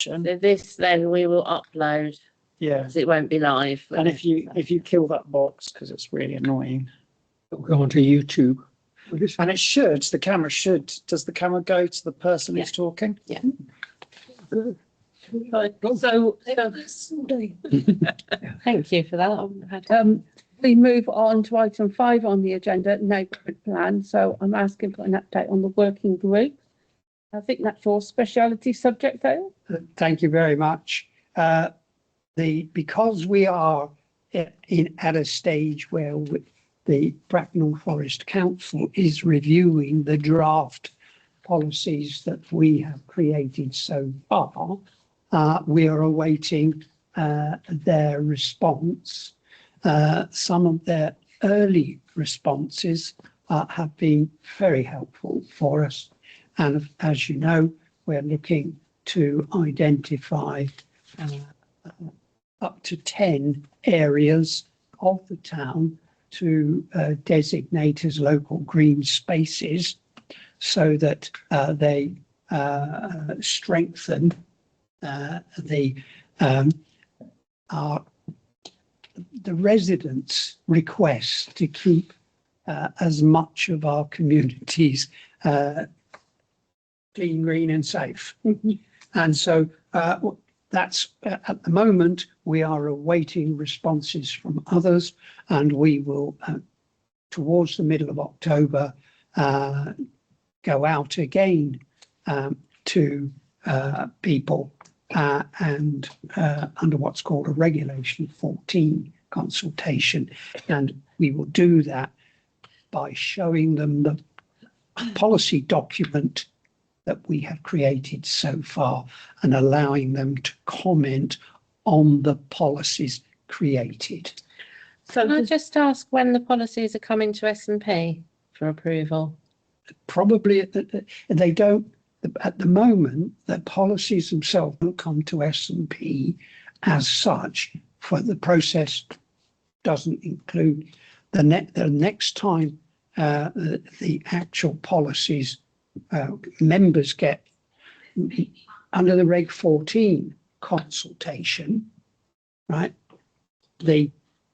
imagine. So this then we will upload, Yeah. because it won't be live. And if you kill that box, because it's really annoying. It'll go onto YouTube. And it should, the camera should, does the camera go to the person who's talking? Yeah. Good. So thank you for that. We move on to item 5 on the agenda, neighbourhood plan. So I'm asking for an update on the working group. I think that's your speciality subject, Dale. Thank you very much. Because we are at a stage where the Bracknell Forest Council is reviewing the draft policies that we have created so far, we are awaiting their response. Some of their early responses have been very helpful for us. And as you know, we're looking to identify up to 10 areas of the town to designate as local green spaces so that they strengthen the residents' request to keep as much of our communities clean, green and safe. And so that's at the moment, we are awaiting responses from others, and we will, towards the middle of October, go out again to people and under what's called a Regulation 14 consultation. And we will do that by showing them the policy document that we have created so far and allowing them to comment on the policies created. So can I just ask when the policies are coming to S&P for approval? Probably they don't, at the moment, the policies themselves don't come to S&P as such, for the process doesn't include the next time the actual policies members get under the Reg 14 consultation, right?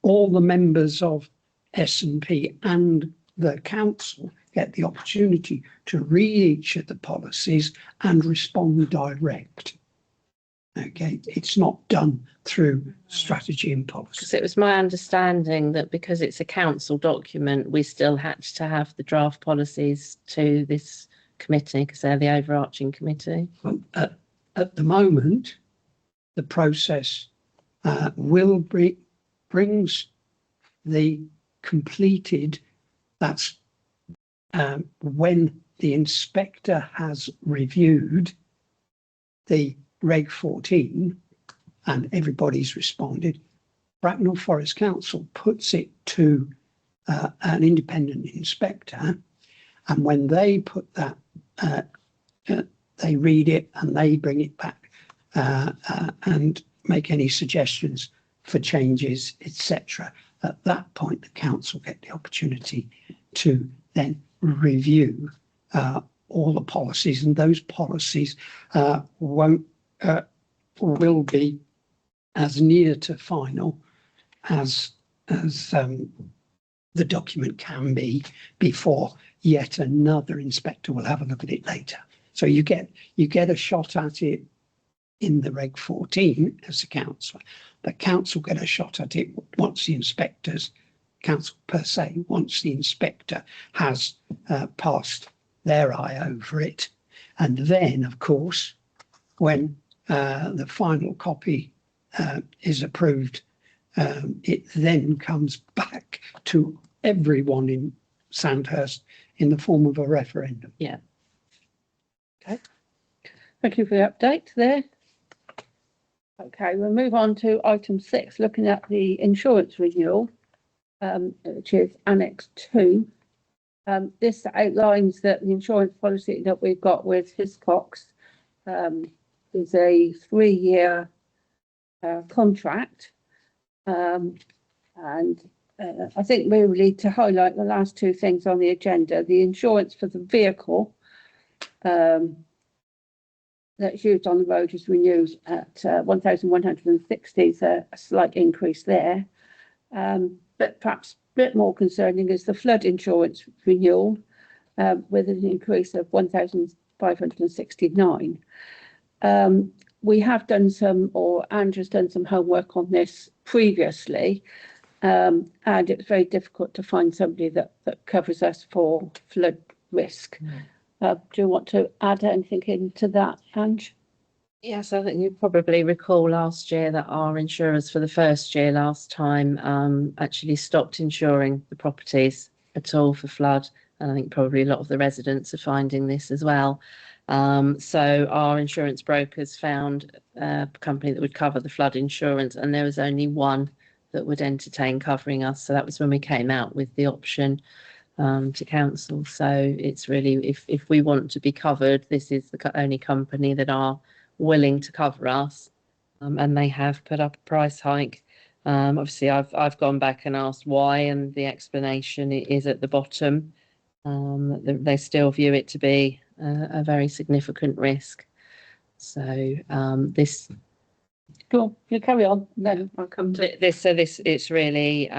All the members of S&P and the council get the opportunity to read each of the policies and respond direct. Okay, it's not done through strategy and policy. Because it was my understanding that because it's a council document, we still had to have the draft policies to this committee because they're the overarching committee. At the moment, the process brings the completed, that's when the inspector has reviewed the Reg 14 and everybody's responded, Bracknell Forest Council puts it to an independent inspector, and when they put that, they read it and they bring it back and make any suggestions for changes, etc. At that point, the council get the opportunity to then review all the policies, and those policies will be as near to final as the document can be before yet another inspector will have a look at it later. So you get a shot at it in the Reg 14 as a councillor. The council get a shot at it once the inspectors, council per se, once the inspector has passed their eye over it. And then, of course, when the final copy is approved, it then comes back to everyone in Sandhurst in the form of a referendum. Yeah. Okay. Thank you for the update there. Okay, we'll move on to item 6, looking at the insurance renewal, which is Annex 2. This outlines that the insurance policy that we've got with Hiscox is a 3-year contract. And I think really to highlight the last 2 things on the agenda, the insurance for the vehicle, the that's used on the road is renewed at 1,160, so a slight increase there. But perhaps a bit more concerning is the flood insurance renewal with an increase of 1,569. We have done some, or Andrew's done some homework on this previously, and it's very difficult to find somebody that covers us for flood risk. Do you want to add anything into that, Ange? Yes, I think you probably recall last year that our insurers for the first year last time actually stopped insuring the properties at all for flood. And I think probably a lot of the residents are finding this as well. So our insurance brokers found a company that would cover the flood insurance, and there was only one that would entertain covering us. So that was when we came out with the option to council. So it's really, if we want to be covered, this is the only company that are willing to cover us, and they have put up a price hike. Obviously, I've gone back and asked why, and the explanation is at the bottom. They still view it to be a very significant risk. So this. Cool, you carry on. No, I'll come to this. So this, it's really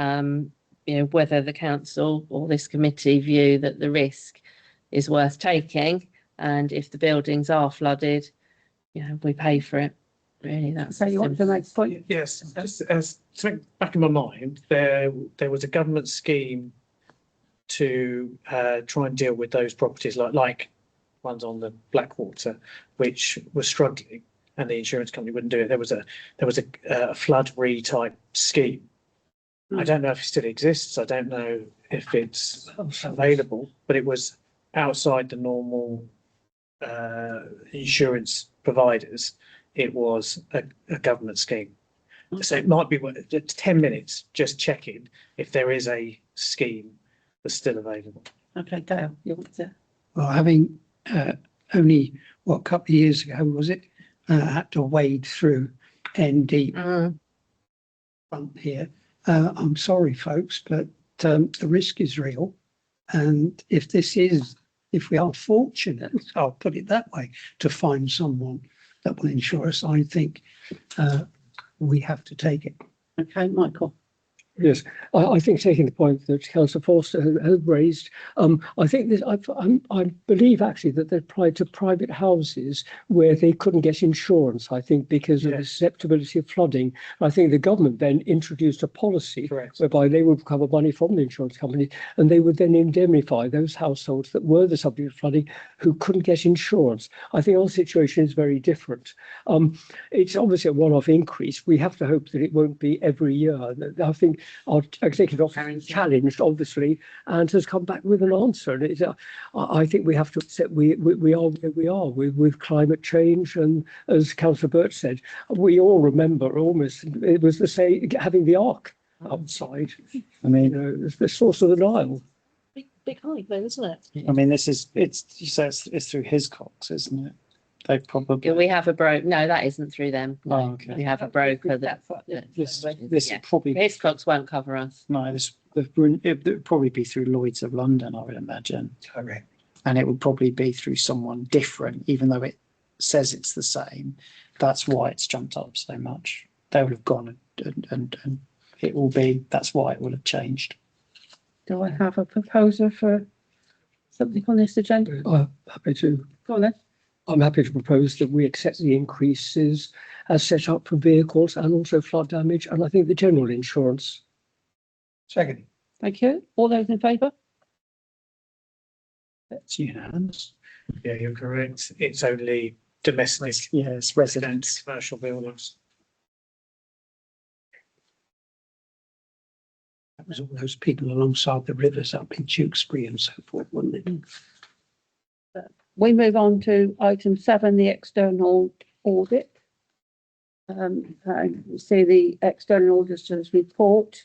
whether the council or this committee view that the risk is worth taking, and if the buildings are flooded, we pay for it. Really, that's So you want to make a point? Yes, just as something back in my mind, there was a government scheme to try and deal with those properties like ones on the Blackwater, which were struggling, and the insurance company wouldn't do it. There was a flood re-type scheme. I don't know if it still exists. I don't know if it's available, but it was outside the normal insurance providers. It was a government scheme. So it might be worth 10 minutes just checking if there is a scheme that's still available. Okay, Dale, you want to? Well, having only, a couple of years ago, was it, had to wade through ND front here. I'm sorry, folks, but the risk is real. And if we are fortunate, I'll put it that way, to find someone that will insure us, I think we have to take it. Okay, Michael. Yes, I think taking the point that Councillor Forster has raised, I think this, I believe actually that they applied to private houses where they couldn't get insurance, I think, because of the susceptibility of flooding. I think the government then introduced a policy whereby they would recover money from the insurance company, and they would then indemnify those households that were the subject of flooding who couldn't get insurance. I think our situation is very different. It's obviously a one-off increase. We have to hope that it won't be every year. I think our executive officer challenged, obviously, and has come back with an answer. And I think we have to accept we are where we are with climate change. And as Councillor Birch said, we all remember almost it was the same having the Ark outside. I mean, the source of the Nile. Big hike though, isn't it? I mean, it's through Hiscox, isn't it? They probably. We have a broker. No, that isn't through them. No, Oh, okay. We have a broker that. This Yeah. probably Hiscox won't cover us. no. It would probably be through Lloyd's of London, I would imagine. Correct. And it would probably be through someone different, even though it says it's the same. That's why it's jumped up so much. They would have gone and it will be. That's why it will have changed. Do I have a proposer for something on this agenda? Happy to. Go on then. I'm happy to propose that we accept the increases as set up for vehicles and also flood damage, and I think the general insurance. Second. Thank you. All those in favour? It's unanimous. Yeah, you're correct. It's only domestic, Yes, residents. commercial buildings. That was all those people alongside the rivers up in Tewkesbury and so forth, wasn't it? We move on to item 7, the external audit. You see the external auditor's report.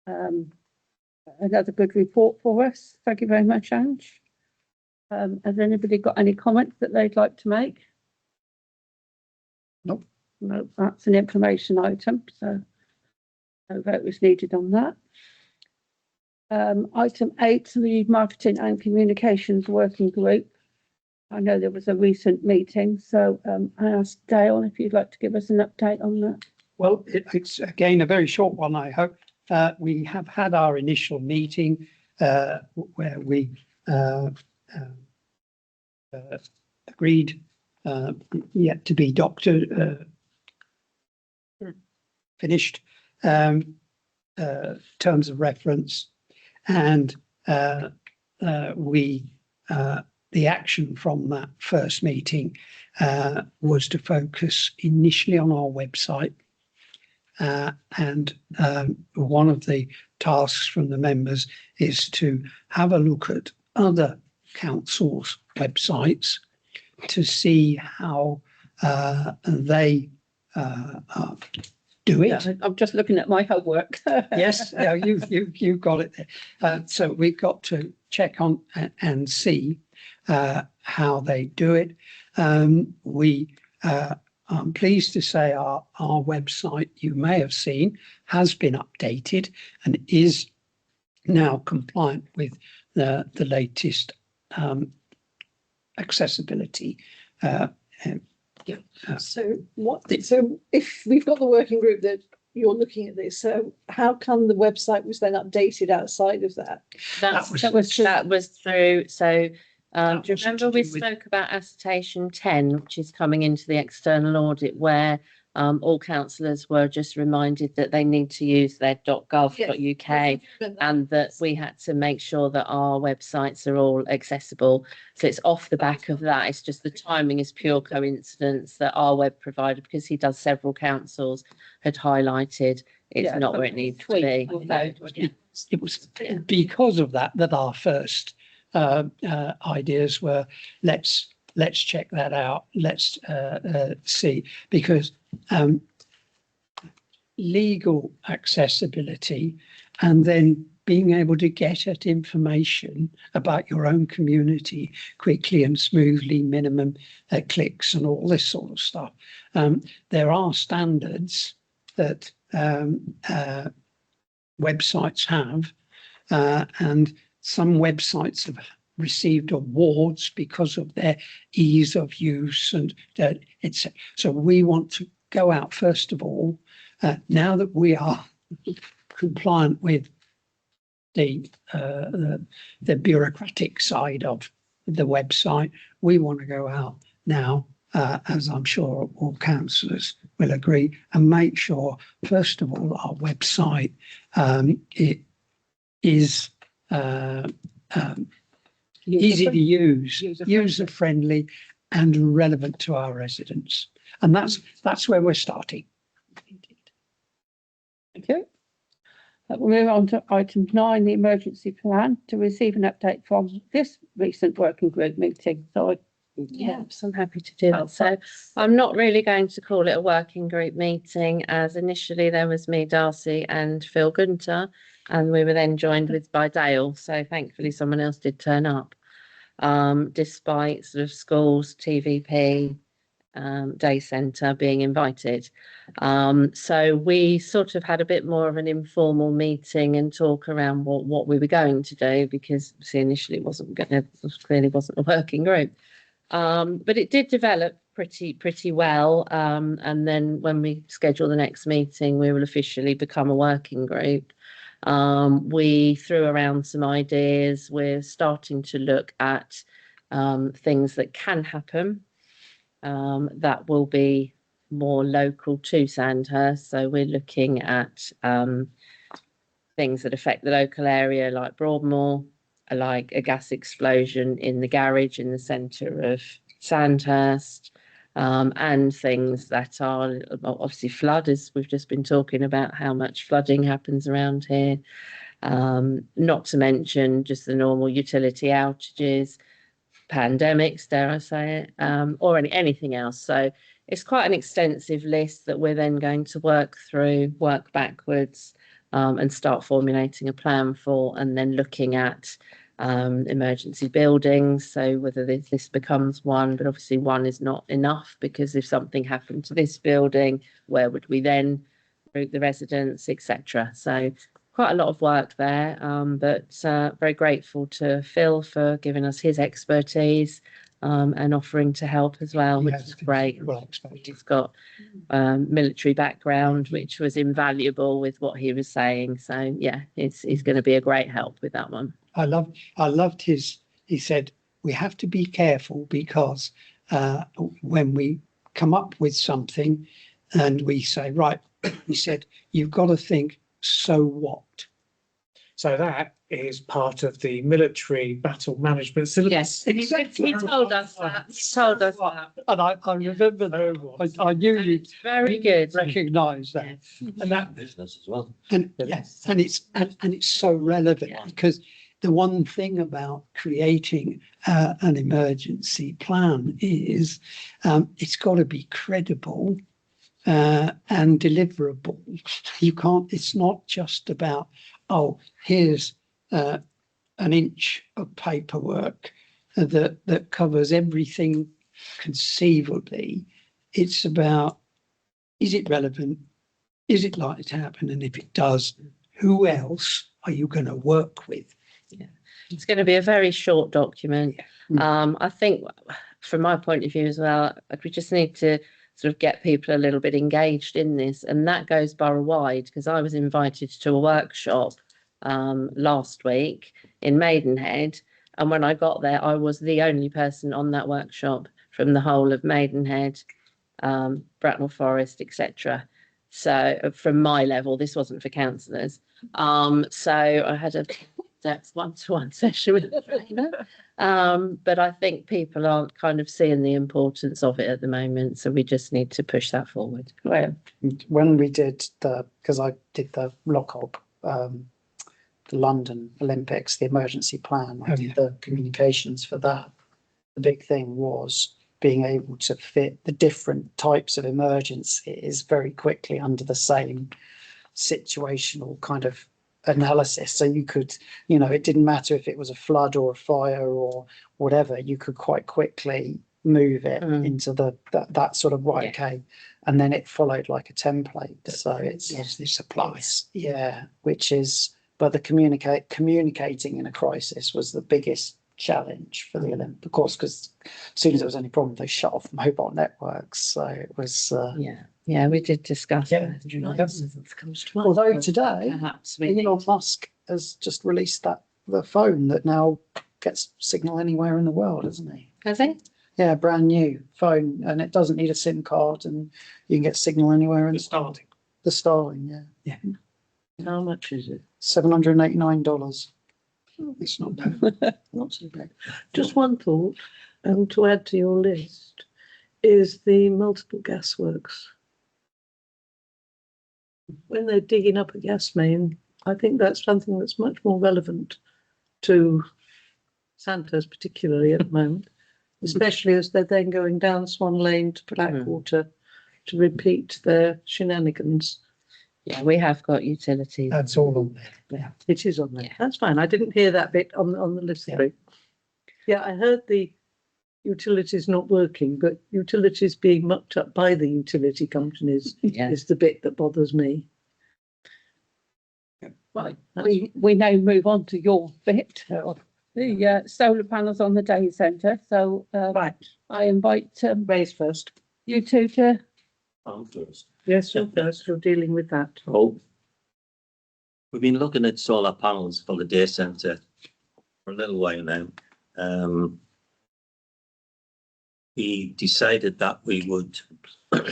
Another good report for us. Thank you very much, Ange. Has anybody got any comments that they'd like to make? Nope. No, that's an information item, so no vote was needed on that. Item 8, the Marketing and Communications Working Group. I know there was a recent meeting, so I asked Dale if you'd like to give us an update on that. Well, it's again a very short one, I hope. We have had our initial meeting where we agreed yet to be doctored, finished terms of reference, and the action from that first meeting was to focus initially on our website. And one of the tasks from the members is to have a look at other councils' websites to see how they do it. Yeah, I'm just looking at my homework. Yes, yeah, you've got it there. So we've got to check on and see how they do it. I'm pleased to say our website, you may have seen, has been updated and is now compliant with the latest accessibility. So if we've got the working group that you're looking at this, so how come the website was then updated outside of that? That was- was through, so That do you was to remember we do with- spoke about Assertion 10, which is coming into the external audit, where all councillors were just reminded that they need to use their .gov.uk and that we had to make sure that our websites are all accessible. So it's off the back of that. It's just the timing is pure coincidence that our web provider, because he does several councils, had highlighted it's Yeah, not where it needs to be. It was because of that our first ideas were let's check that out. Let's see, because legal accessibility and then being able to get at information about your own community quickly and smoothly, minimum clicks and all this sort of stuff. There are standards that websites have, and some websites have received awards because of their ease of use, and it's so we want to go out first of all, now that we are compliant with the bureaucratic side of the website, we want to go out now, as I'm sure all councillors will agree, and make sure first of all our website it is easy to use, user friendly and relevant to our residents. And that's where we're starting. Thank you. We'll move on to item 9, the emergency plan, to receive an update from this recent working group meeting. So Yes, I'm happy to do that. So I'm not really going to call it a working group meeting, as initially there was me, Darcy and Phil Gunter, and we were then joined by Dale. So thankfully someone else did turn up, despite sort of schools, TVP, day centre being invited. So we sort of had a bit more of an informal meeting and talk around what we were going to do, because see, initially clearly wasn't a working group. But it did develop pretty well. And then when we schedule the next meeting, we will officially become a working group. We threw around some ideas. We're starting to look at things that can happen that will be more local to Sandhurst. So we're looking at things that affect the local area, like Broadmoor, like a gas explosion in the garage in the centre of Sandhurst, and things that are obviously flood, as we've just been talking about how much flooding happens around here. Not to mention just the normal utility outages, pandemics, dare I say it, or anything else. So it's quite an extensive list that we're then going to work through, work backwards, and start formulating a plan for, and then looking at emergency buildings. So whether this becomes one, but obviously one is not enough, because if something happened to this building, where would we then route the residents, etc. So quite a lot of work there, but very grateful to Phil for giving us his expertise, and offering to help as well, which Yes, is great. well expected. He's got military background, which was invaluable with what he was saying. So yeah, he's going to be a great help with that one. I loved he said, we have to be careful because when we come up with something and we say, right, he said, you've got to think, so what? So that is part of the military battle management syllabus. Yes, he told us that. He told us that. And I remember that. I knew you'd It's very good. recognise that. Yes. And that, business as well. and yes, and it's so relevant Yeah. because the one thing about creating an emergency plan is it's got to be credible and deliverable. You can't. It's not just about, oh, here's an inch of paperwork that covers everything conceivably. It's about, is it relevant? Is it likely to happen? And if it does, who else are you going to work with? It's going to be a very short document. Mm. I think from my point of view as well, we just need to sort of get people a little bit engaged in this, and that goes borough wide, because I was invited to a workshop last week in Maidenhead, and when I got there, I was the only person on that workshop from the whole of Maidenhead, Bracknell Forest, etc. So from my level, this wasn't for councillors. So I had a depth one-to-one session with the trainer. But I think people aren't kind of seeing the importance of it at the moment, so we just need to push that forward. Well, When we did because I did the LOCOG, the London Olympics, the emergency plan, I Oh, did yeah. the communications for that. The big thing was being able to fit the different types of emergencies very quickly under the same situational kind of analysis. So you could, it didn't matter if it was a flood or a fire or whatever, you could quite quickly move it into that sort of right, okay. And then it followed like a template. So it's, Yes, this applies. yeah, which is, but the communicating in a crisis was the biggest challenge for the Olympics, of course, because as soon as there was any problem, they shut off mobile networks. So it was, Yeah, we did discuss Yeah. that. although today, Perhaps we Elon Musk has just released the phone that now gets signal anywhere in the world, hasn't he? has he? Yeah, brand new phone, and it doesn't need a SIM card, and you can get signal anywhere in The starting. the Starlink. Yeah, How much is it? $789. It's not bad. Not so bad. Just one thought, to add to your list, is the multiple gas works. When they're digging up a gas main, I think that's something that's much more relevant to Santos particularly at the moment, especially as they're then going down Swan Lane to Blackwater to repeat their shenanigans. Yeah, we have got utilities. That's all on there. It is on there. Yeah. That's fine. I didn't hear that bit on the list. Yeah. Through. Yeah, I heard the utilities not working, but utilities being mucked up by the utility companies Yeah. is the bit that bothers me. right, we now move on to your bit, the solar panels on the day centre. So Right, I invite raise first. you two to, I'm first. Yes, you're first. You're dealing with that. Oh. We've been looking at solar panels for the day centre for a little while now. We decided that we would go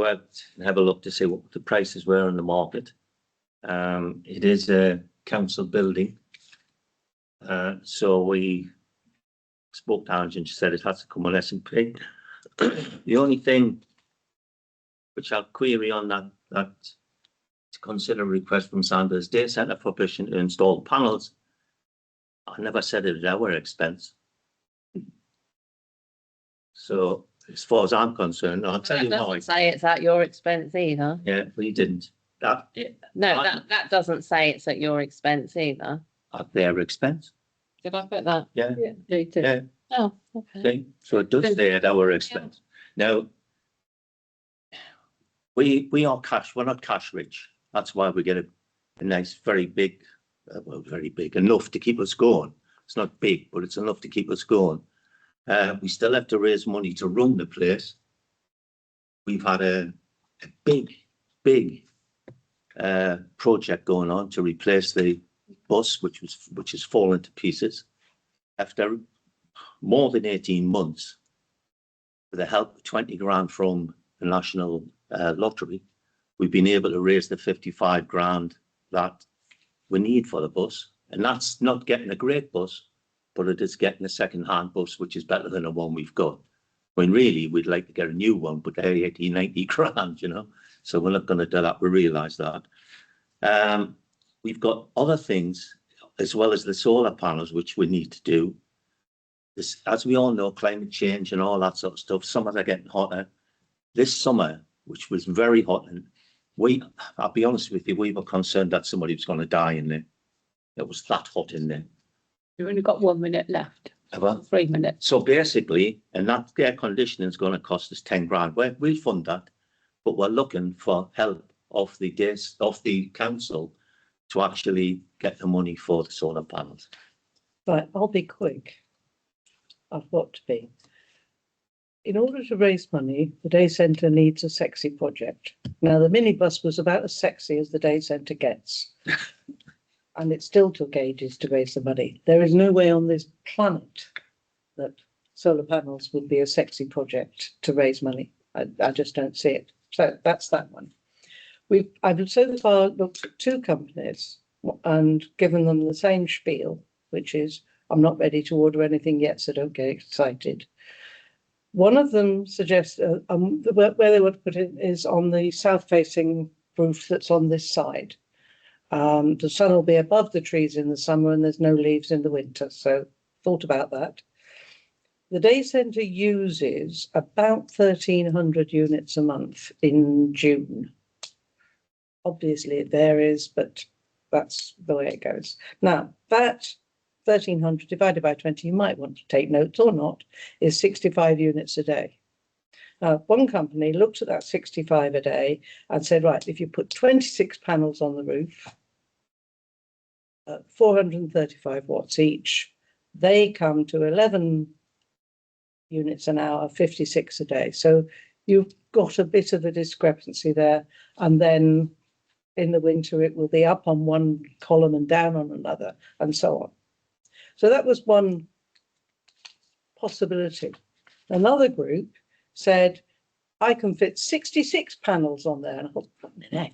out and have a look to see what the prices were in the market. It is a council building. So we spoke to Ange and she said it has to come on S&P. The only thing which I'll query on that to consider a request from Sanders Day Centre for permission to install panels. I never said it at our expense. So as far as I'm concerned, I'll tell you That why. doesn't say it's at your expense either. Yeah, we didn't. That No, that doesn't say it's at your expense either. at their expense. Did I put that? Yeah, You too. yeah. Oh, okay. Okay, so it does say at our expense. Now, we are cash, we're not cash rich. That's why we get a nice, very big, well, very big, enough to keep us going. It's not big, but it's enough to keep us going. We still have to raise money to run the place. We've had a big project going on to replace the bus, which has fallen to pieces. After more than 18 months, with the help of 20 grand from the National Lottery, we've been able to raise the 55 grand that we need for the bus. And that's not getting a great bus, but it is getting a second-hand bus, which is better than the one we've got. When really we'd like to get a new one, but they're 80, 90 grand, you know. So we're not going to do that. We realise that. We've got other things as well as the solar panels, which we need to do. This, as we all know, climate change and all that sort of stuff. Summers are getting hotter. This summer, which was very hot, and I'll be honest with you, we were concerned that somebody was going to die in there. It was that hot in there. You've only got 1 minute left. Ever? 3 minutes. So basically, and that air conditioning is going to cost us 10 grand. We'll fund that, but we're looking for help of the council to actually get the money for the solar panels. Right, I'll be quick. I've got to be. In order to raise money, the day centre needs a sexy project. Now, the minibus was about as sexy as the day centre gets. And it still took ages to raise the money. There is no way on this planet that solar panels would be a sexy project to raise money. I just don't see it. So that's that one. I've so far looked at 2 companies and given them the same spiel, which is, I'm not ready to order anything yet, so don't get excited. One of them suggests where they would put it is on the south-facing roof that's on this side. The sun will be above the trees in the summer and there's no leaves in the winter. So thought about that. The day centre uses about 1,300 units a month in June. Obviously it varies, but that's the way it goes. Now, that 1,300 divided by 20, you might want to take notes or not, is 65 units a day. Now, one company looked at that 65 a day and said, right, if you put 26 panels on the roof, 435 watts each, they come to 11 units an hour, 56 a day. So you've got a bit of a discrepancy there. And then in the winter, it will be up on one column and down on another, and so on. So that was one possibility. Another group said, I can fit 66 panels on there. And I thought, what the heck?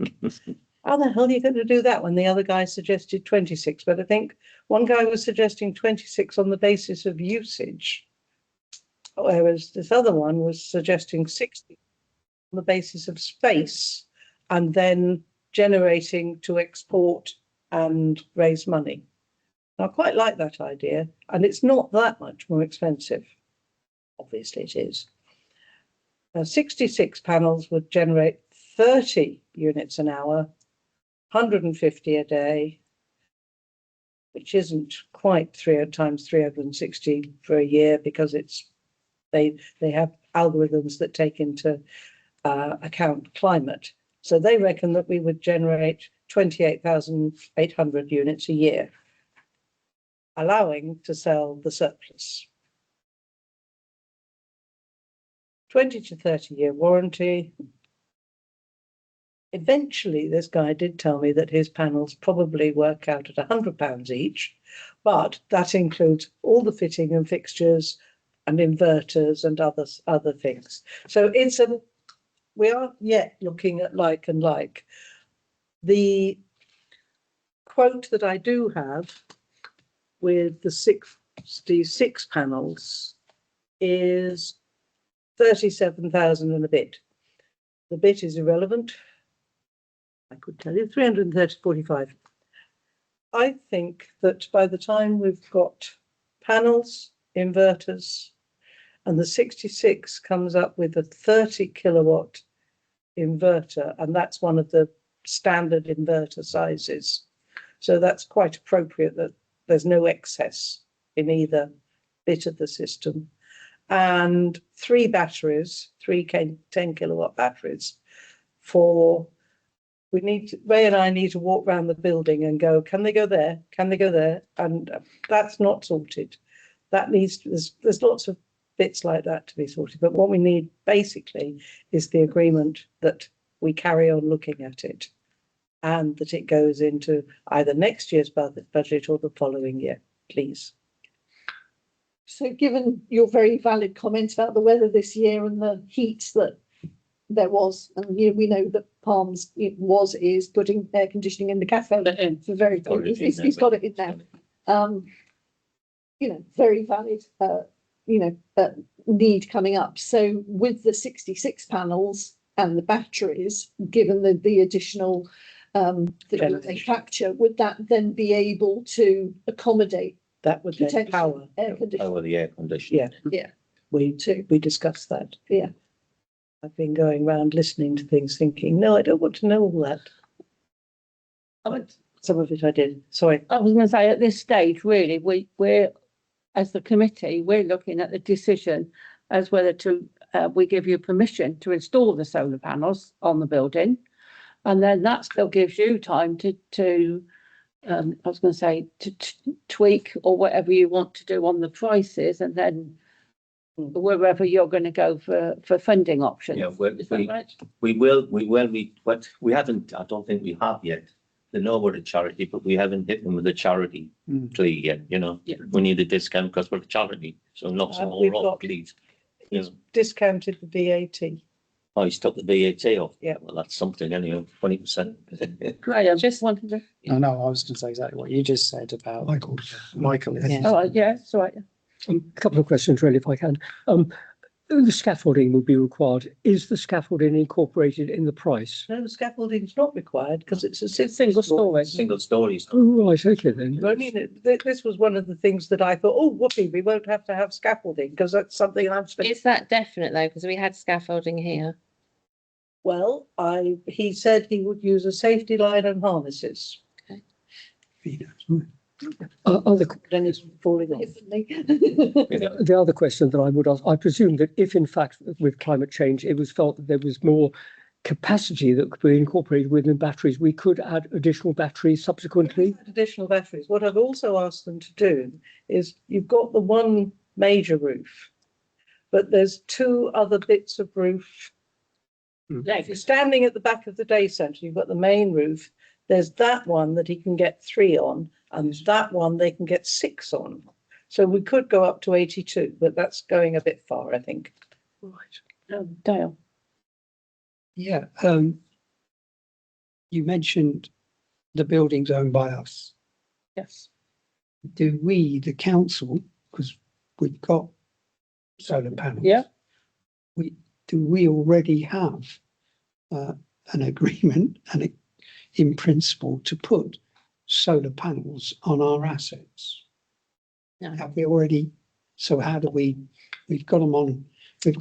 How the hell are you going to do that when the other guy suggested 26? But I think one guy was suggesting 26 on the basis of usage, whereas this other one was suggesting 60 on the basis of space and then generating to export and raise money. I quite like that idea, and it's not that much more expensive. Obviously it is. 66 panels would generate 30 units an hour, 150 a day, which isn't quite 3 times 360 for a year, because they have algorithms that take into account climate. So they reckon that we would generate 28,800 units a year, allowing to sell the surplus. 20 to 30 year warranty. Eventually, this guy did tell me that his panels probably work out at £100 each, but that includes all the fitting and fixtures and inverters and other things. So we are yet looking at like and like. The quote that I do have with the 66 panels is 37,000 and a bit. The bit is irrelevant. I could tell you 345. I think that by the time we've got panels, inverters, and the 66 comes up with a 30 kilowatt inverter, and that's one of the standard inverter sizes. So that's quite appropriate that there's no excess in either bit of the system. And 3 batteries, 3 10 kilowatt batteries for, Ray and I need to walk around the building and go, can they go there? Can they go there? And that's not sorted. That needs, there's lots of bits like that to be sorted. But what we need basically is the agreement that we carry on looking at it and that it goes into either next year's budget or the following year, please. So given your very valid comments about the weather this year and the heat that there was, and we know that Palms is putting air conditioning in the cafe for very, he's got it in there. Very valid, need coming up. So with the 66 panels and the batteries, given the additional that they capture, would that then be able to accommodate That would then potential power. air conditioning? Over the air conditioning. Yeah. We discussed that. Yeah. I've been going around listening to things thinking, no, I don't want to know all that. But some of it I did. Sorry. I was going to say, at this stage, really, we're, as the committee, we're looking at the decision as whether to, we give you permission to install the solar panels on the building. And then that still gives you time to tweak or whatever you want to do on the prices, and then wherever you're going to go for funding options. Yeah, Is that right? but we haven't, I don't think we have yet. They know we're a charity, but we haven't hit them with a charity plea yet, Yeah. We need a discount because we're a charity, so knock some we've more off, got- please. He's discounted the VAT. Oh, he's took the VAT off? Yeah. Well, that's something anyway, 20%. Graham, Just- wanted to. No, I was going to say exactly what you just said about Michael. Michael. Yeah. Oh, yeah, it's all right. A couple of questions really, if I can. The scaffolding would be required. Is the scaffolding incorporated in the price? No, scaffolding's not required because it's a Single story. Single stories. Oh, right, okay then. I mean, this was one of the things that I thought, oh, whoopee, we won't have to have scaffolding because that's something I've spent. Is that definite though? Because we had scaffolding here. Well, he said he would use a safety line and harnesses. Then it's falling off. The other question that I would ask, I presume that if in fact with climate change, it was felt that there was more capacity that could be incorporated within batteries, we could add additional batteries subsequently. Additional batteries. What I've also asked them to do is you've got the one major roof, but there's two other bits of roof. If you're standing at the back of the day centre, you've got the main roof. There's that one that he can get 3 on, and that one they can get 6 on. So we could go up to 82, but that's going a bit far, I think. Right. Dale. Yeah, you mentioned the buildings owned by us. Yes. Do we, the council, because we've got solar panels. Yeah. Do we already have an agreement and in principle to put solar panels on our assets? No. Have we already? So how do we've got them on the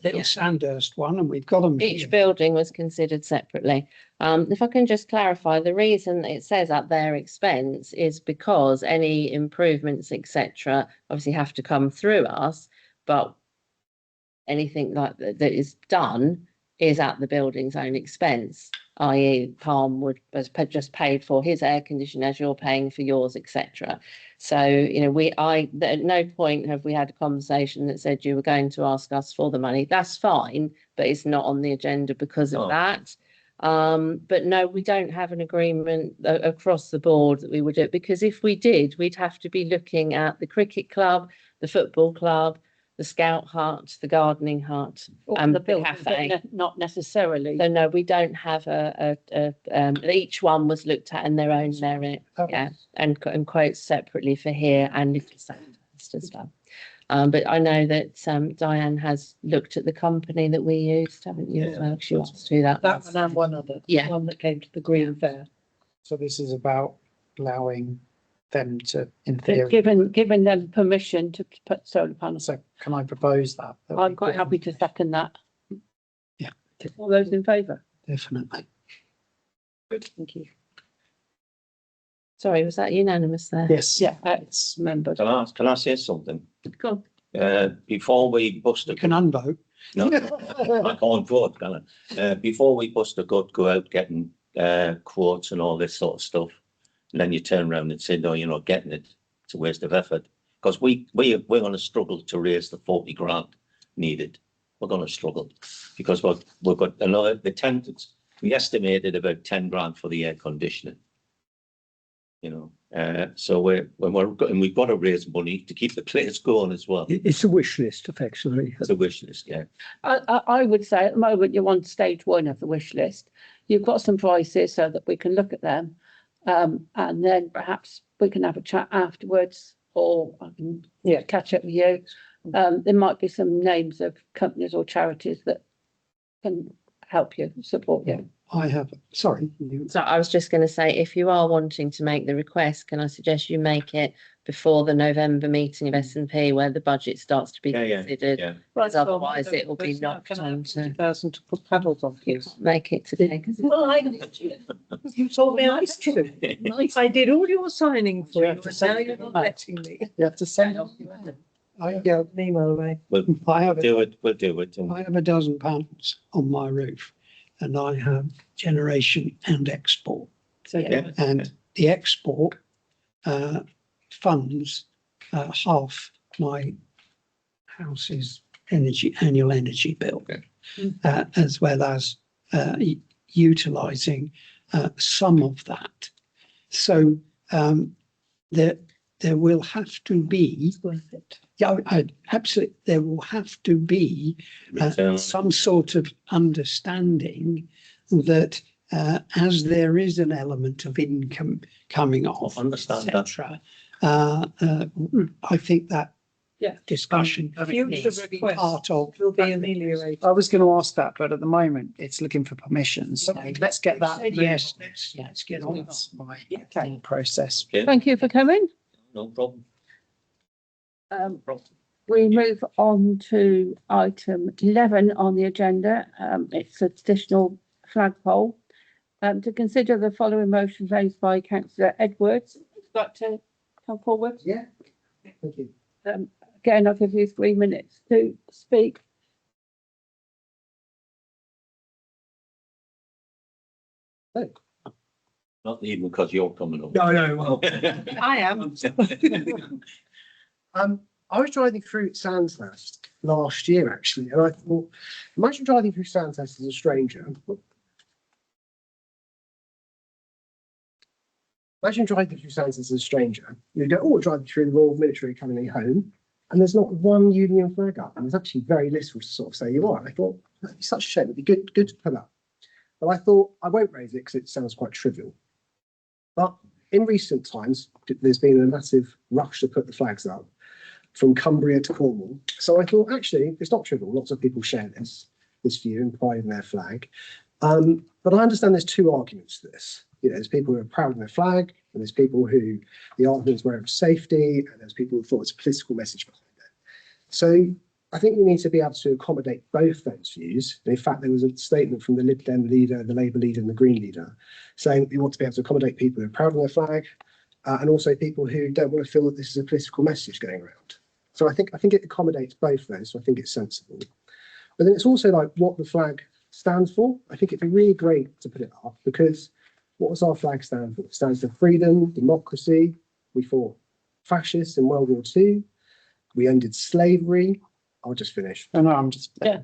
little Sandhurst one, and we've got them Each here. building was considered separately. If I can just clarify, the reason it says at their expense is because any improvements, etc., obviously have to come through us, but anything like that is done is at the building's own expense, i.e. Palm has just paid for his air conditioning as you're paying for yours, etc. So, at no point have we had a conversation that said you were going to ask us for the money. That's fine, but it's not on the agenda because of that. But no, we don't have an agreement across the board that we would do it, because if we did, we'd have to be looking at the cricket club, the football club, the scout hut, the gardening hut, and the building, cafe. but not necessarily. So no, we don't have each one was looked at in their own merit, yeah, and quotes separately for here and for Sandhurst as well. But I know that Diane has looked at the company that we used, haven't you? Yeah. She wants to do that. That one and one other. Yeah. One that came to the Green Fair. So this is about allowing them to, in theory. Given them permission to put solar panels. So can I propose that? I'm quite happy to second that. Yeah. All those in favour? Definitely. Good, thank you. Sorry, was that unanimous there? Yes. Yeah, it's members. Can I say something? Go on. Before we bust You a can unvote. no, I can't vote, can I? Before we bust a gut, go out getting quotes and all this sort of stuff, and then you turn around and say, no, you're not getting it. It's a waste of effort. because we're going to struggle to raise the 40 grand needed. We're going to struggle because we've got another, we estimated about 10 grand for the air conditioning. You know, so we've got to raise money to keep the place going as well. It's a wish list, effectively. It's a wish list, yeah. I would say at the moment you're on stage one of the wish list. You've got some prices so that we can look at them. And then perhaps we can have a chat afterwards, or I can catch up with you. There might be some names of companies or charities that can help you, support you. Sorry. So I was just going to say, if you are wanting to make the request, can I suggest you make it before the November meeting of S&P where the budget starts to be considered? Yeah. Because otherwise it will be knocked on to 50,000 to put paddles on, please. make it today. 'Cause it's- Well, you told me I was to. I did all your signing for You you, have to and send now it you're not back. letting me. You have to send off. Yeah, an email away. We'll I have do it. We'll do it. And I have £12 on my roof, and I have generation and export. So Yeah. And the export funds half my house's annual energy bill, as well as utilising some of that. So there will have to be, Worth it. absolutely, there will have to be return. some sort of understanding that as there is an element of income coming off, Understand that. etc. I think that discussion Future needs to be requests part of. will be ameliorated. I was going to ask that, but at the moment it's looking for permission. So let's get that. Yes, Yeah. let's get on. That's my process. thank you for coming. No problem. We move on to item 11 on the agenda. It's a traditional flagpole. To consider the following motion raised by councillor Edwards. You've got to come forward. Yeah. Thank you. Again, I'll give you 3 minutes to speak. Not even because you're coming up. No, well, I am. I was driving through Sandhurst last year, actually, and I thought, imagine driving through Sandhurst as a stranger. Imagine driving through Sandhurst as a stranger. You go, oh, driving through the Royal Military coming home, and there's not one Union flag up, and there's actually very little to sort of say you are. I thought, that'd be such a shame. It'd be good to put up. But I thought I won't raise it because it sounds quite trivial. But in recent times, there's been a massive rush to put the flags up from Cumbria to Cornwall. So I thought, actually, it's not trivial. Lots of people share this view and pride in their flag. But I understand there's two arguments to this. You know, there's people who are proud of their flag, and there's people who the argument is where it's safety, and there's people who thought it's a political message behind it. So I think we need to be able to accommodate both those views. And in fact, there was a statement from the Lib Dem leader, the Labour leader, and the Green leader saying that we want to be able to accommodate people who are proud of their flag, and also people who don't want to feel that this is a political message going around. So I think it accommodates both those. So I think it's sensible. But then it's also like what the flag stands for. I think it'd be really great to put it up because what does our flag stand for? It stands for freedom, democracy. We fought fascists in World War II. We ended slavery. I'll just finish. No, I'm just. Yeah.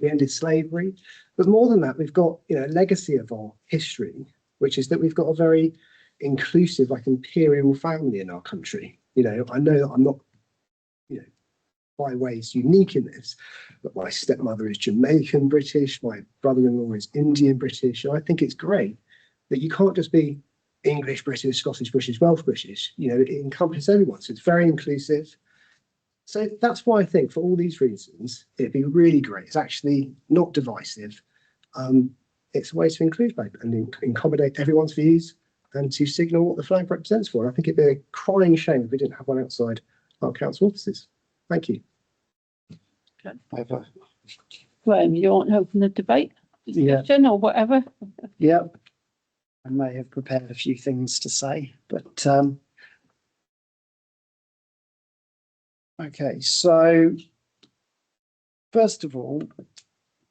We ended slavery. But more than that, we've got, a legacy of our history, which is that we've got a very inclusive, like imperial family in our country. I know that I'm not, by ways unique in this, but my stepmother is Jamaican British, my brother-in-law is Indian British. And I think it's great that you can't just be English British, Scottish British, Welsh British. It encompasses everyone. So it's very inclusive. So that's why I think for all these reasons, it'd be really great. It's actually not divisive. It's a way to include people and accommodate everyone's views and to signal what the flag represents for. I think it'd be a crying shame if we didn't have one outside our council offices. Thank you. Graham, you want to open the debate? Yeah. Discussion or whatever? Yeah. I may have prepared a few things to say, but okay, so first of all,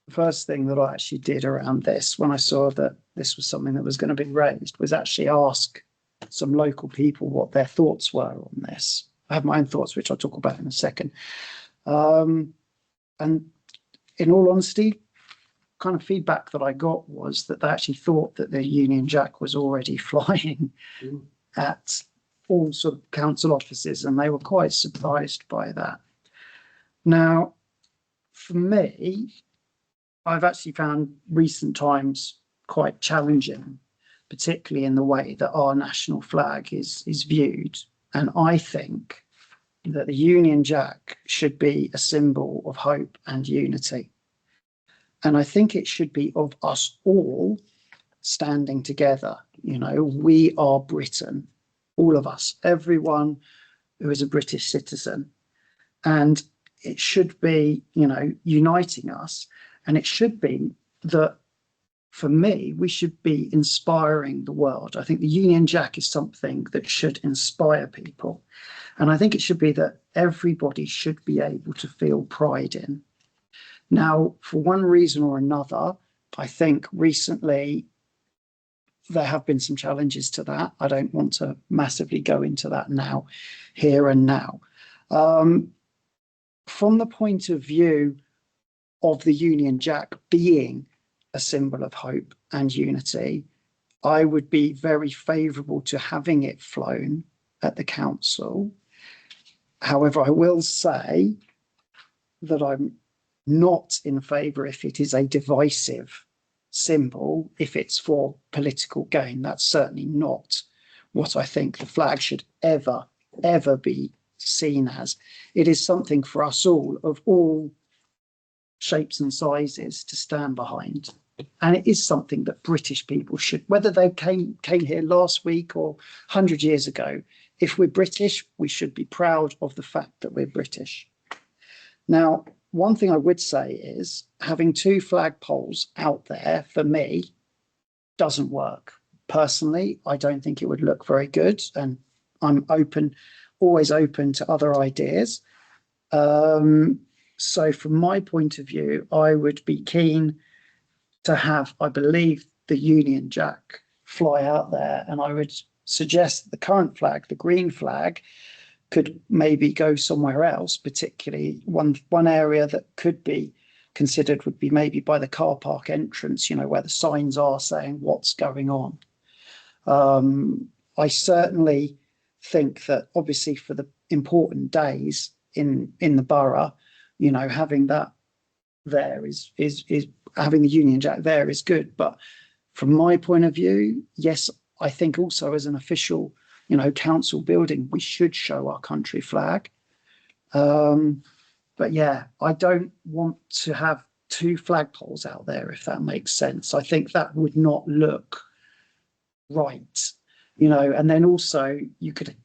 the first thing that I actually did around this when I saw that this was something that was going to be raised was actually ask some local people what their thoughts were on this. I have my own thoughts, which I'll talk about in a second. And in all honesty, kind of feedback that I got was that they actually thought that the Union Jack was already flying at all sort of council offices, and they were quite surprised by that. Now, for me, I've actually found recent times quite challenging, particularly in the way that our national flag is viewed. And I think that the Union Jack should be a symbol of hope and unity. And I think it should be of us all standing together. You know, we are Britain, all of us, everyone who is a British citizen. And it should be, you know, uniting us. And it should be that, for me, we should be inspiring the world. I think the Union Jack is something that should inspire people. And I think it should be that everybody should be able to feel pride in. Now, for one reason or another, I think recently there have been some challenges to that. I don't want to massively go into that now, here and now. From the point of view of the Union Jack being a symbol of hope and unity, I would be very favourable to having it flown at the council. However, I will say that I'm not in favour if it is a divisive symbol, if it's for political gain. That's certainly not what I think the flag should ever be seen as. It is something for us all, of all shapes and sizes, to stand behind. And it is something that British people should, whether they came here last week or 100 years ago, if we're British, we should be proud of the fact that we're British. Now, one thing I would say is having two flagpoles out there, for me, doesn't work. Personally, I don't think it would look very good, and I'm always open to other ideas. So from my point of view, I would be keen to have, I believe, the Union Jack fly out there, and I would suggest that the current flag, the green flag, could maybe go somewhere else. Particularly one area that could be considered would be maybe by the car park entrance, you know, where the signs are saying what's going on. I certainly think that obviously for the important days in the borough, you know, having that there is having the Union Jack there is good. But from my point of view, yes, I think also as an official, you know, council building, we should show our country flag. But yeah, I don't want to have two flagpoles out there, if that makes sense. I think that would not look right, you know. And then also you could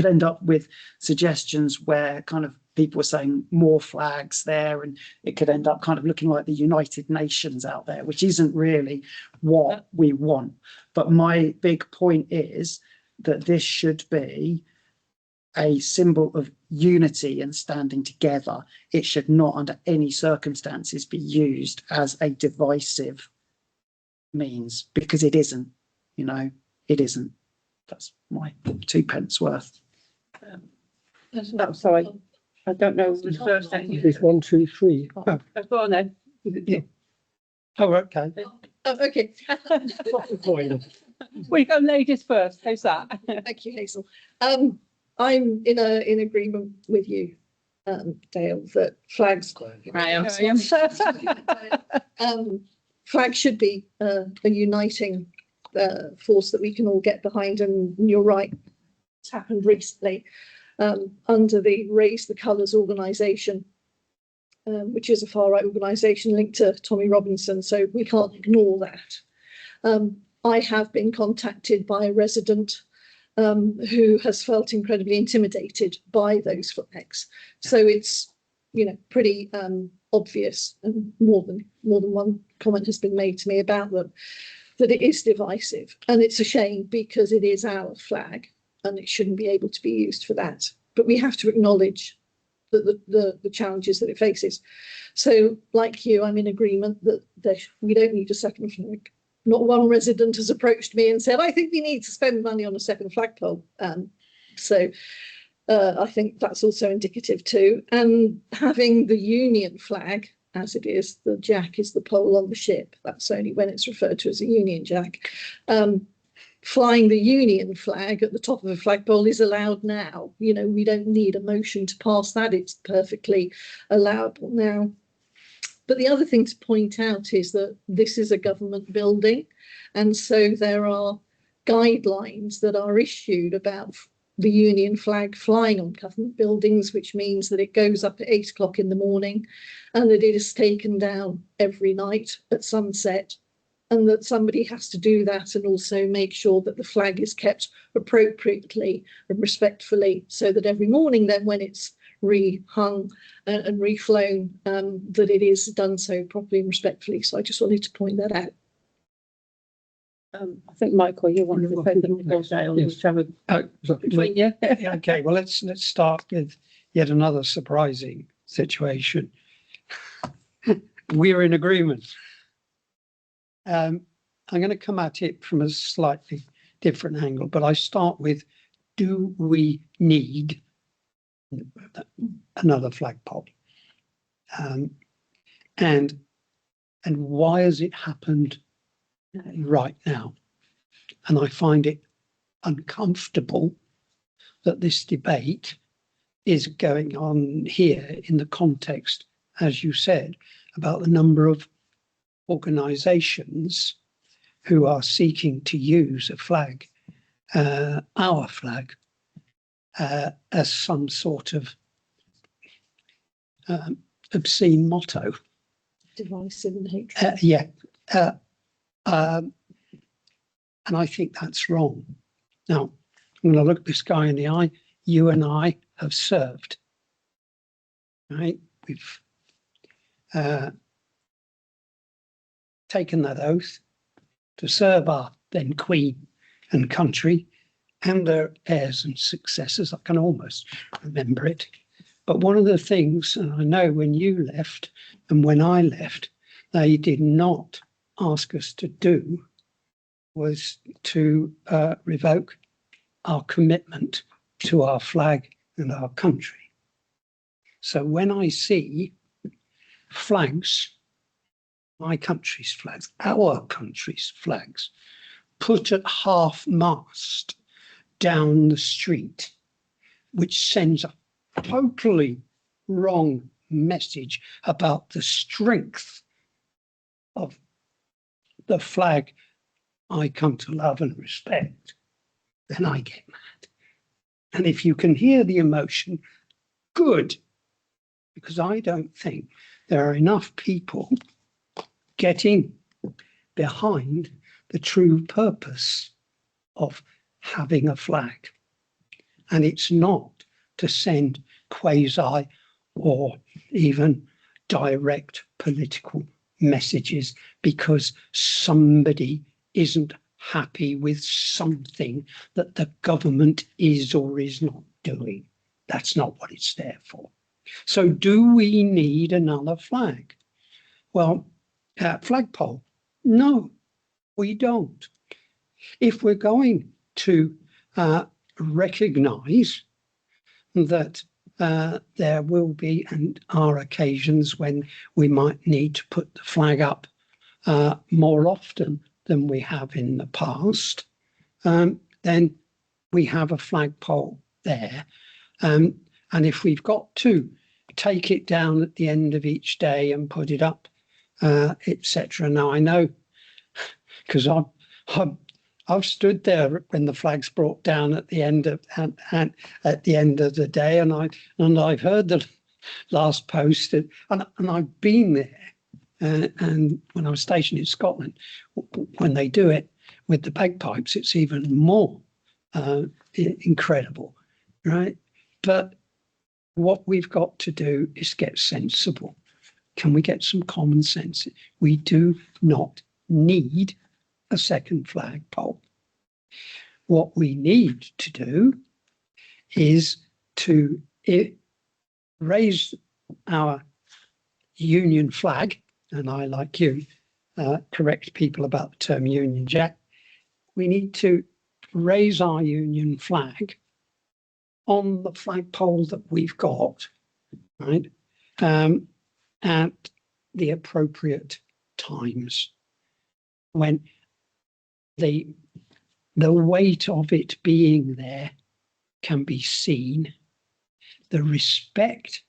end up with suggestions where kind of people were saying more flags there, and it could end up kind of looking like the United Nations out there, which isn't really what we want. But my big point is that this should be a symbol of unity and standing together. It should not under any circumstances be used as a divisive means, because it isn't, you know, it isn't. That's my 2 pence worth. No, sorry, I don't know the first thing. There's 1, 2, 3. Go on then. Oh, okay. Oh, okay. We go ladies first, how's that? Thank you, Hazel. I'm in agreement with you, Dale, that flags flag should be a uniting force that we can all get behind. And you're right, it's happened recently under the Raise the Colours organisation, which is a far-right organisation linked to Tommy Robinson, so we can't ignore that. I have been contacted by a resident who has felt incredibly intimidated by those flags. So it's, you know, pretty obvious, and more than one comment has been made to me about them, that it is divisive. And it's a shame, because it is our flag and it shouldn't be able to be used for that. But we have to acknowledge the challenges that it faces. So like you, I'm in agreement that we don't need a second flag. not one resident has approached me and said, I think we need to spend money on a second flagpole. So I think that's also indicative too. And having the Union flag, as it is, the jack is the pole on the ship. That's only when it's referred to as a Union Jack. Flying the Union flag at the top of a flagpole is allowed now. You know, we don't need a motion to pass that. It's perfectly allowable now. But the other thing to point out is that this is a government building. And so there are guidelines that are issued about the Union flag flying on government buildings, which means that it goes up at 8 o'clock in the morning and that it is taken down every night at sunset, and that somebody has to do that and also make sure that the flag is kept appropriately and respectfully, so that every morning then when it's rehung and reflown, that it is done so properly and respectfully. So I just wanted to point that out. I think, Michael, you wanted to say something before Dale, Yes. which have a between you. Yeah, okay, well, let's start with yet another surprising situation. We're in agreement. I'm going to come at it from a slightly different angle, but I start with, do we need another flagpole? And why has it happened right now? And I find it uncomfortable that this debate is going on here in the context, as you said, about the number of organisations who are seeking to use a flag, our flag, as some sort of obscene motto. Divisive and hatred. And I think that's wrong. Now, I'm going to look this guy in the eye. You and I have served, right? We've taken that oath to serve our then Queen and country and their heirs and successors. I can almost remember it. But one of the things, and I know when you left and when I left, they did not ask us to do was to revoke our commitment to our flag and our country. So when I see flags, my country's flags, our country's flags, put at half-mast down the street, which sends a totally wrong message about the strength of the flag I come to love and respect, then I get mad. And if you can hear the emotion, good, because I don't think there are enough people getting behind the true purpose of having a flag. And it's not to send quasi or even direct political messages because somebody isn't happy with something that the government is or is not doing. That's not what it's there for. So do we need another flag? Well, flagpole, no, we don't. If we're going to recognise that there will be and are occasions when we might need to put the flag up more often than we have in the past, then we have a flagpole there. And if we've got to take it down at the end of each day and put it up, etc. Now I know, because I've stood there when the flag's brought down at the end of at the end of the day, and I've heard the last post, and I've been there. And when I was stationed in Scotland, when they do it with the bagpipes, it's even more incredible, right? But what we've got to do is get sensible. Can we get some common sense? We do not need a second flagpole. What we need to do is to raise our Union flag, and I, like you, correct people about the term Union Jack. We need to raise our Union flag on the flagpole that we've got, right? At the appropriate times when the weight of it being there can be seen, the respect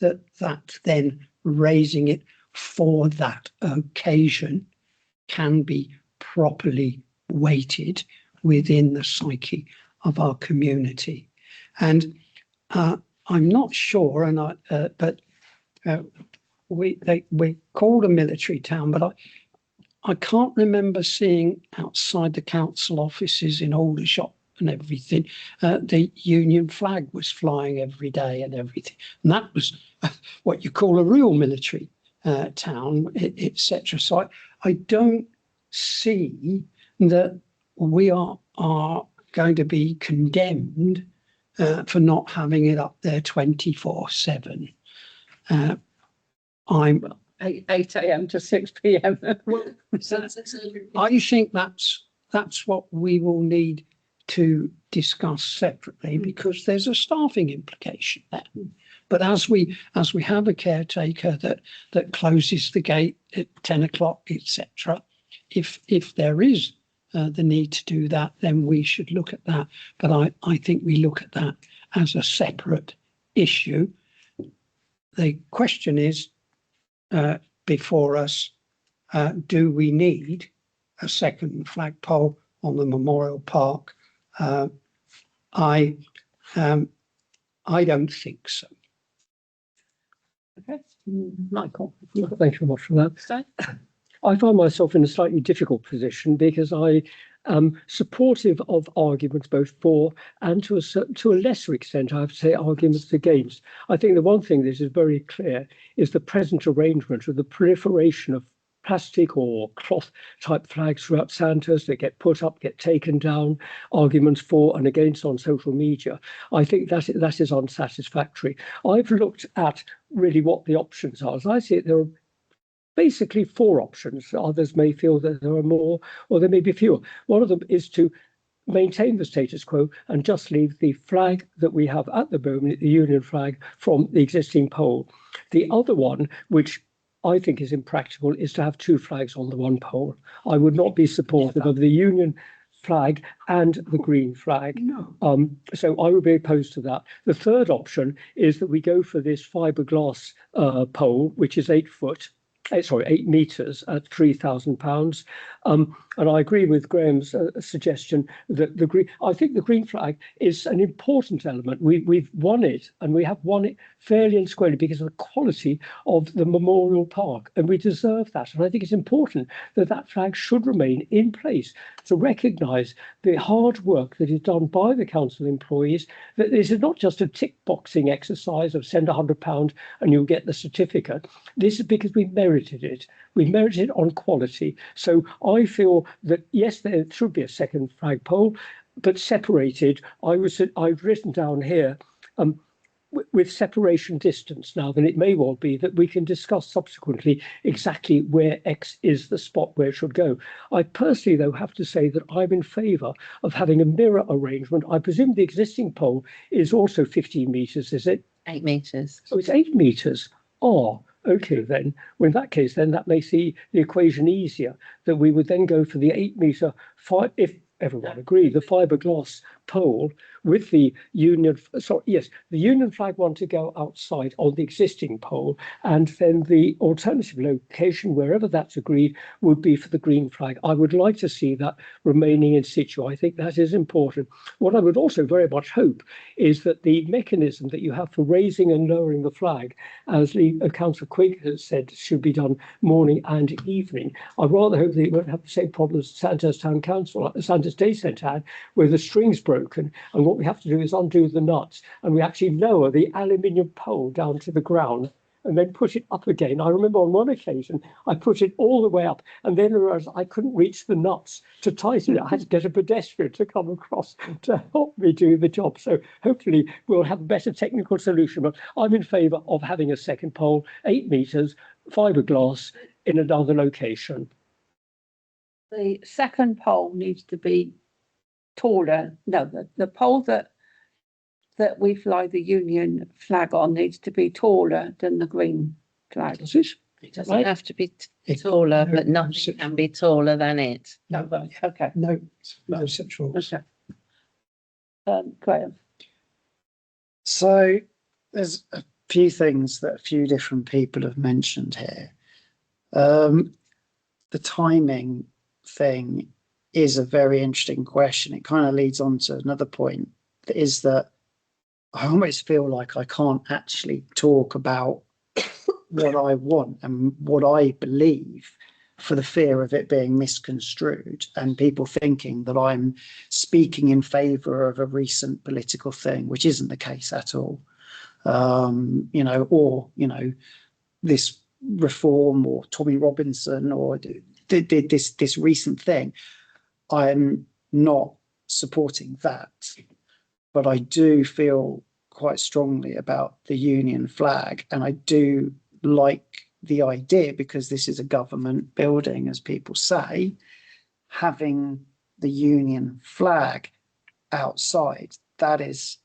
that then raising it for that occasion can be properly weighted within the psyche of our community. And I'm not sure, but we're called a military town, but I can't remember seeing outside the council offices in Aldershot and everything, the Union flag was flying every day and everything. And that was what you call a real military town, etc. So I don't see that we are going to be condemned for not having it up there 24/7. I'm 8 a.m. to 6 p.m. I think that's what we will need to discuss separately, because there's a staffing implication there. But as we have a caretaker that closes the gate at 10 o'clock, etc., if there is the need to do that, then we should look at that. But I think we look at that as a separate issue. The question is before us, do we need a second flagpole on the Memorial Park? I don't think so. Okay. Michael. Thank you very much for that. So, I find myself in a slightly difficult position because I am supportive of arguments both for and to a lesser extent, I have to say, arguments against. I think the one thing that is very clear is the present arrangement of the proliferation of plastic or cloth type flags throughout Sandhurst that get put up, get taken down, arguments for and against on social media. I think that is unsatisfactory. I've looked at really what the options are. As I see it, there are basically 4 options. Others may feel that there are more, or there may be fewer. One of them is to maintain the status quo and just leave the flag that we have at the moment, the Union flag, from the existing pole. The other one, which I think is impractical, is to have 2 flags on the one pole. I would not be supportive of the Union flag and the green flag. No. So I would be opposed to that. The third option is that we go for this fiberglass pole, which is 8 meters at £3,000. And I agree with Graham's suggestion that I think the green flag is an important element. We've won it, and we have won it fairly and squarely because of the quality of the Memorial Park, and we deserve that. And I think it's important that that flag should remain in place to recognise the hard work that is done by the council employees, that this is not just a tick boxing exercise of send £100 and you'll get the certificate. This is because we merited it. We merited it on quality. So I feel that, yes, there should be a second flagpole, but separated. I've written down here with separation distance now, then it may well be that we can discuss subsequently exactly where X is the spot where it should go. I personally, though, have to say that I'm in favour of having a mirror arrangement. I presume the existing pole is also 15 metres, is it? 8 meters. Oh, it's 8 meters. Oh, okay, then. Well, in that case, then that makes the equation easier, that we would then go for the 8 metre, if everyone agreed, the fiberglass pole with the Union, the Union flag one to go outside on the existing pole, and then the alternative location, wherever that's agreed, would be for the green flag. I would like to see that remaining in situ. I think that is important. What I would also very much hope is that the mechanism that you have for raising and lowering the flag, as Councillor Quigg has said, should be done morning and evening. I rather hope that you won't have the same problem as Sandhurst Town Council, Sandhurst Day Centre had, where the string's broken, and what we have to do is undo the nuts, and we actually lower the aluminium pole down to the ground and then push it up again. I remember on one occasion I put it all the way up, and then realised I couldn't reach the nuts to tighten it. I had to get a pedestrian to come across to help me do the job. So hopefully we'll have a better technical solution, but I'm in favour of having a second pole, 8 metres, fiberglass in another location. The second pole needs to be taller. No, the pole that we fly the Union flag on needs to be taller than the green flag. Does this? It doesn't Right. have to be It- taller, no, but no nothing such can rule. be taller than it. No, right, okay, No, no such rules. okay. Graham, So there's a few things that a few different people have mentioned here. The timing thing is a very interesting question. It kind of leads on to another point, that is that I almost feel like I can't actually talk about what I want and what I believe for the fear of it being misconstrued and people thinking that I'm speaking in favour of a recent political thing, which isn't the case at all. This reform or Tommy Robinson or this recent thing. I'm not supporting that, but I do feel quite strongly about the Union flag, and I do like the idea, because this is a government building, as people say, having the Union flag outside. That is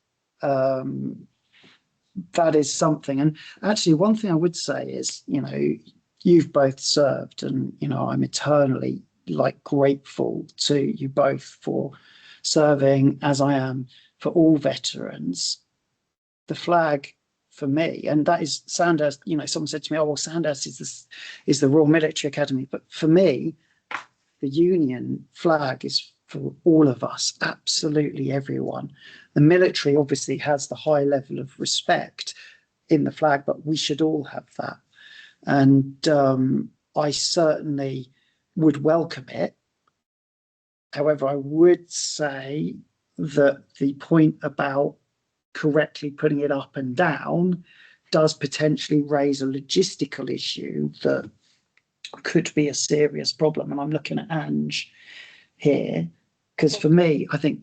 something. And actually, one thing I would say is, you've both served, and I'm eternally grateful to you both for serving, as I am for all veterans. The flag for me, and that is Sandhurst. Someone said to me, "Oh, well, Sandhurst is the Royal Military Academy," but for me, the Union flag is for all of us, absolutely everyone. The military obviously has the high level of respect in the flag, but we should all have that. And I certainly would welcome it. However, I would say that the point about correctly putting it up and down does potentially raise a logistical issue that could be a serious problem. And I'm looking at Ange here, because for me, I think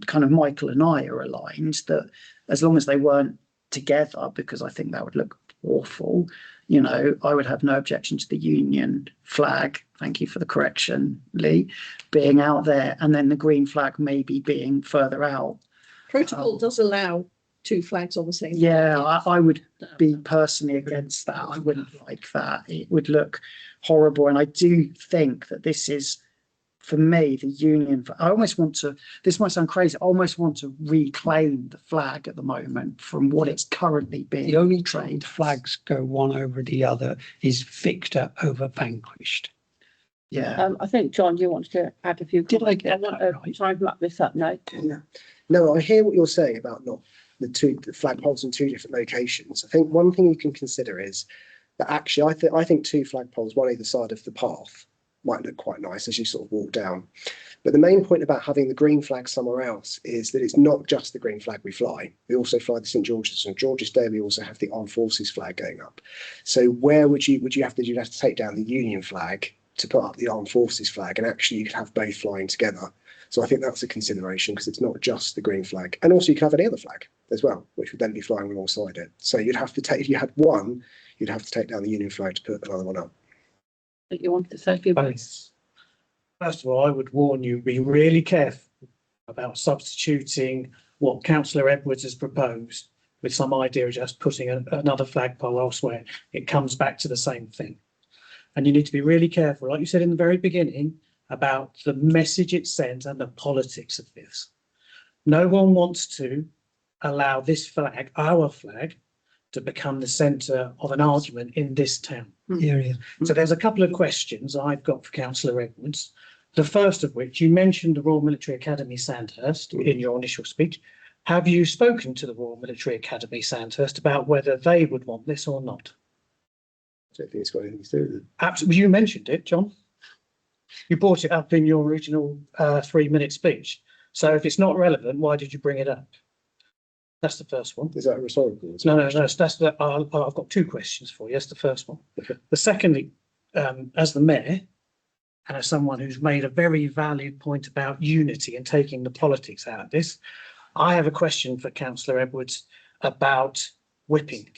kind of Michael and I are aligned that as long as they weren't together, because I think that would look awful, I would have no objection to the Union flag, thank you for the correction, Lee, being out there, and then the green flag maybe being further out. Protocol does allow two flags on the same. Yeah, I would be personally against that. I wouldn't like that. It would look horrible. And I do think that this is, for me, the Union. I almost want to, this might sound crazy, I almost want to reclaim the flag at the moment from what it's currently being. The only trained. time flags go one over the other is victor over vanquished. Yeah. I think, John, you wanted to add a few. Did I get comments. that want right? to try and wrap this up now. Yeah. No, I hear what you're saying about not the flagpoles in two different locations. I think one thing you can consider is that actually I think two flagpoles, one either side of the path, might look quite nice as you sort of walk down. But the main point about having the green flag somewhere else is that it's not just the green flag we fly. We also fly the St George's. On George's Day, we also have the Armed Forces flag going up. So where you'd have to take down the Union flag to put up the Armed Forces flag, and actually you could have both flying together. So I think that's a consideration, because it's not just the green flag. And also you could have any other flag as well, which would then be flying alongside it. So you'd have to take, if you had one, you'd have to take down the Union flag to put another one up. That you wanted to say a few words. First of all, I would warn you, be really careful about substituting what Councillor Edwards has proposed with some idea of just putting another flagpole elsewhere. It comes back to the same thing. And you need to be really careful, like you said in the very beginning, about the message it sends and the politics of this. No one wants to allow this flag, our flag, to become the centre of an argument in this town. Yeah. So there's a couple of questions I've got for Councillor Edwards. The first of which, you mentioned the Royal Military Academy Sandhurst in your initial speech. Have you spoken to the Royal Military Academy Sandhurst about whether they would want this or not? I don't think it's got anything to do with it. Absolutely, you mentioned it, John. You brought it up in your original 3-minute speech. So if it's not relevant, why did you bring it up? That's the first one. Is that a rhetorical? No, that's the. I've got two questions for you. That's the first one. Okay. The secondly, as the mayor and as someone who's made a very valid point about unity and taking the politics out of this, I have a question for Councillor Edwards about whipping,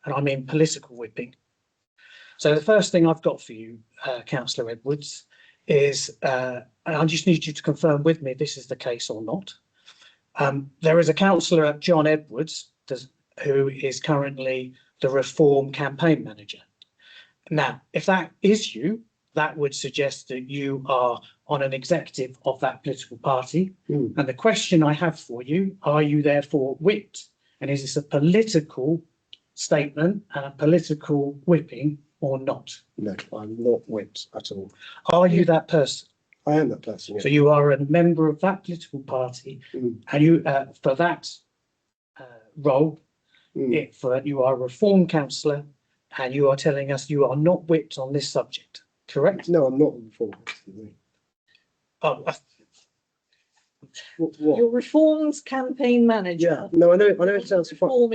and I mean political whipping. So the first thing I've got for you, Councillor Edwards, is, and I just need you to confirm with me if this is the case or not. There is a councillor, John Edwards, who is currently the Reform campaign manager. Now, if that is you, that would suggest that you are on an executive of that political party. Mm. And the question I have for you, are you therefore whipped? And is this a political statement and a political whipping or not? No, I'm not whipped at all. Are you that person? I am that person. Yeah. So you are a member of that political party, Mm. and you, for that role, Mm. you are a Reform councillor, and you are telling us you are not whipped on this subject, correct? No, I'm not informed. Oh, What? Your Reforms campaign manager. No, I know it sounds fun. Reform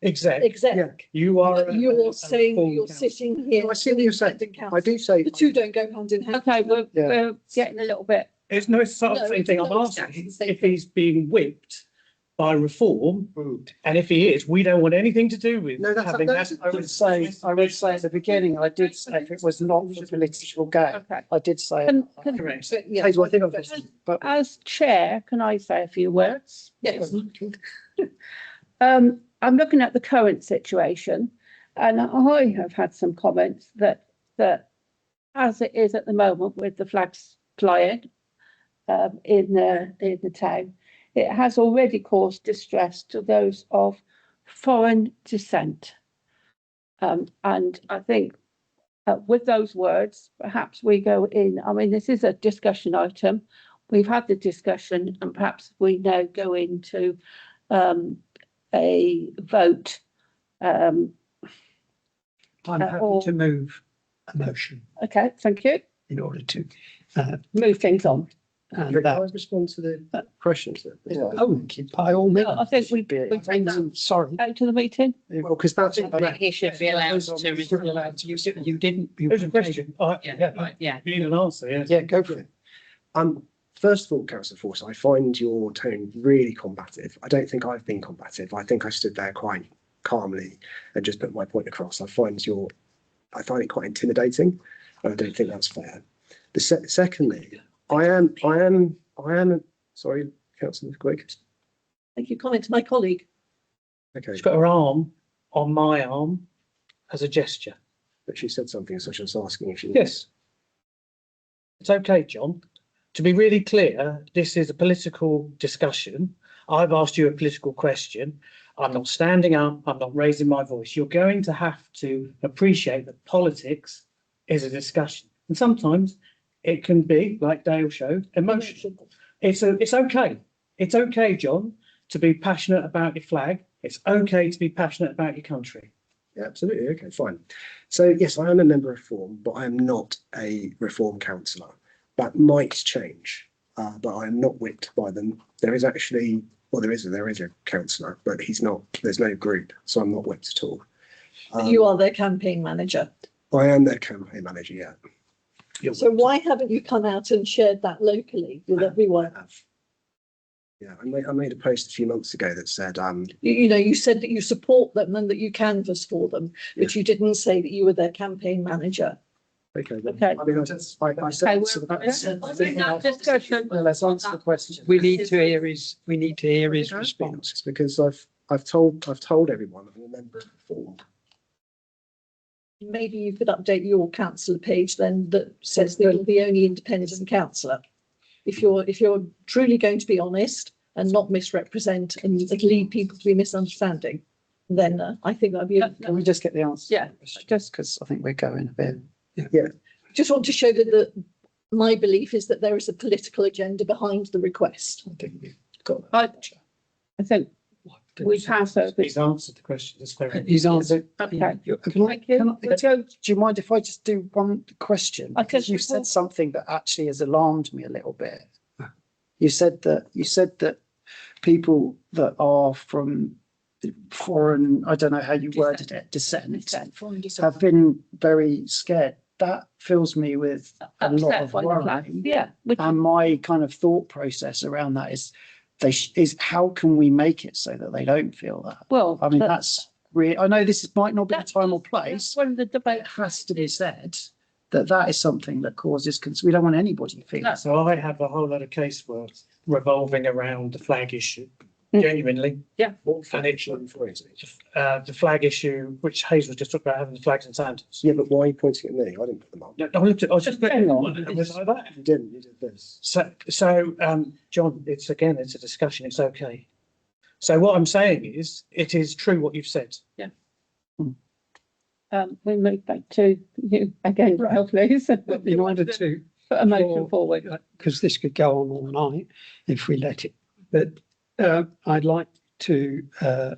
exec, exec. you are. But you're saying that Reform you're councillor. sitting here. I see what you're saying. independent I councillor. do say. The two don't go hand in hand. Okay, we're, Yeah. we're getting a little bit, It's no, it's sort of No, the same thing. I'm no, it's asking the same if he's being whipped by Reform, Mm. and if he is, we don't want anything to do with No, that's- having that's- that. I would say at the beginning, I did say if it was not for political gain, okay. I did say. Can, Correct. But yeah, Hazel, I think I've But as chair, can I say a few words? yes. I'm looking at the current situation, and I have had some comments that as it is at the moment with the flags flying in the town, it has already caused distress to those of foreign descent. And I think with those words, perhaps we go in. I mean, this is a discussion item. We've had the discussion, and perhaps we now go into a vote. I'm happy or- to move a motion Okay, thank you. in order to, Move things on. and Can I that, respond to the questions? oh, by all means. I think we Sorry. out to the meeting. Well, because that's. He should be allowed to respond. You didn't. you- There's a question. Yeah, yeah. You need an answer, yeah. Yeah, go for it. First of all, Councillor Force, I find your tone really combative. I don't think I've been combative. I think I stood there quite calmly and just put my point across. I find it quite intimidating, and I don't think that's fair. Secondly, I am. Sorry, Councillor Quigg. Thank you. Comment to my colleague. Okay, She's got her arm on my arm as a gesture. but she said something, so she was asking if she. Yes. It's okay, John. To be really clear, this is a political discussion. I've asked you a political question. I'm not standing up. I'm not raising my voice. You're going to have to appreciate that politics is a discussion. And sometimes it can be, like Dale showed, emotional. It's okay. It's okay, John, to be passionate about your flag. It's okay to be passionate about your country. Yeah, absolutely. Okay, fine. So yes, I am a member of Reform, but I am not a Reform councillor. That might change, but I am not whipped by them. There is actually, well, there is a councillor, but he's not. There's no group, so I'm not whipped at all. You are their campaign manager. I am their campaign manager. Yeah. So why haven't you come out and shared that locally with everyone? Yeah, I made a post a few months ago that said, You said that you support them and that you canvass for them, but you didn't say that you were their campaign manager. okay, well, Okay. I mean, I said, Okay, so we're- that's- that discussion. Well, let's answer the question. We need to hear his response. It's because I've told everyone I'm a member of Reform. Maybe you could update your councillor page then that says that you're the only independent councillor. If you're truly going to be honest and not misrepresent and lead people to be misunderstanding, then I think that'd be. Can we just get the answer? Yeah, Just because I think we're going a bit. Just want to show that my belief is that there is a political agenda behind the request. I think we've got. I think we pass over. He's answered the question. It's very. He's answered. Okay. Can I, Thank you. can I- We'll go- do you mind if I just do one question? I Because can- you said something that actually has alarmed me a little bit. You said that people that are from foreign, I don't know how you worded it, descent, have been very scared. That fills me with a lot Upset of by the flag. worry. Yeah, which And my kind of thought process around that is how can we make it so that they don't feel that? well, I mean, that's really, I know this might not be the time or place. that's one of the It debates. has to be said. that is something that causes concern. We don't want anybody feeling. So I have a whole lot of casework revolving around the flag issue, genuinely. Yeah. And it's, the flag issue, which Hayes was just talking about having the flags in Sandhurst. Yeah, but why are you pointing at me? I didn't put them up. No, I looked at, I was just Hang putting on. it was like that. You didn't, you did this. So, John, it's again, it's a discussion, it's okay. So what I'm saying is, it is true what you've said. We move back to you again, Ralph, please. In order to, Put a motion forward. because this could go on all night if we let it, but I'd like to, though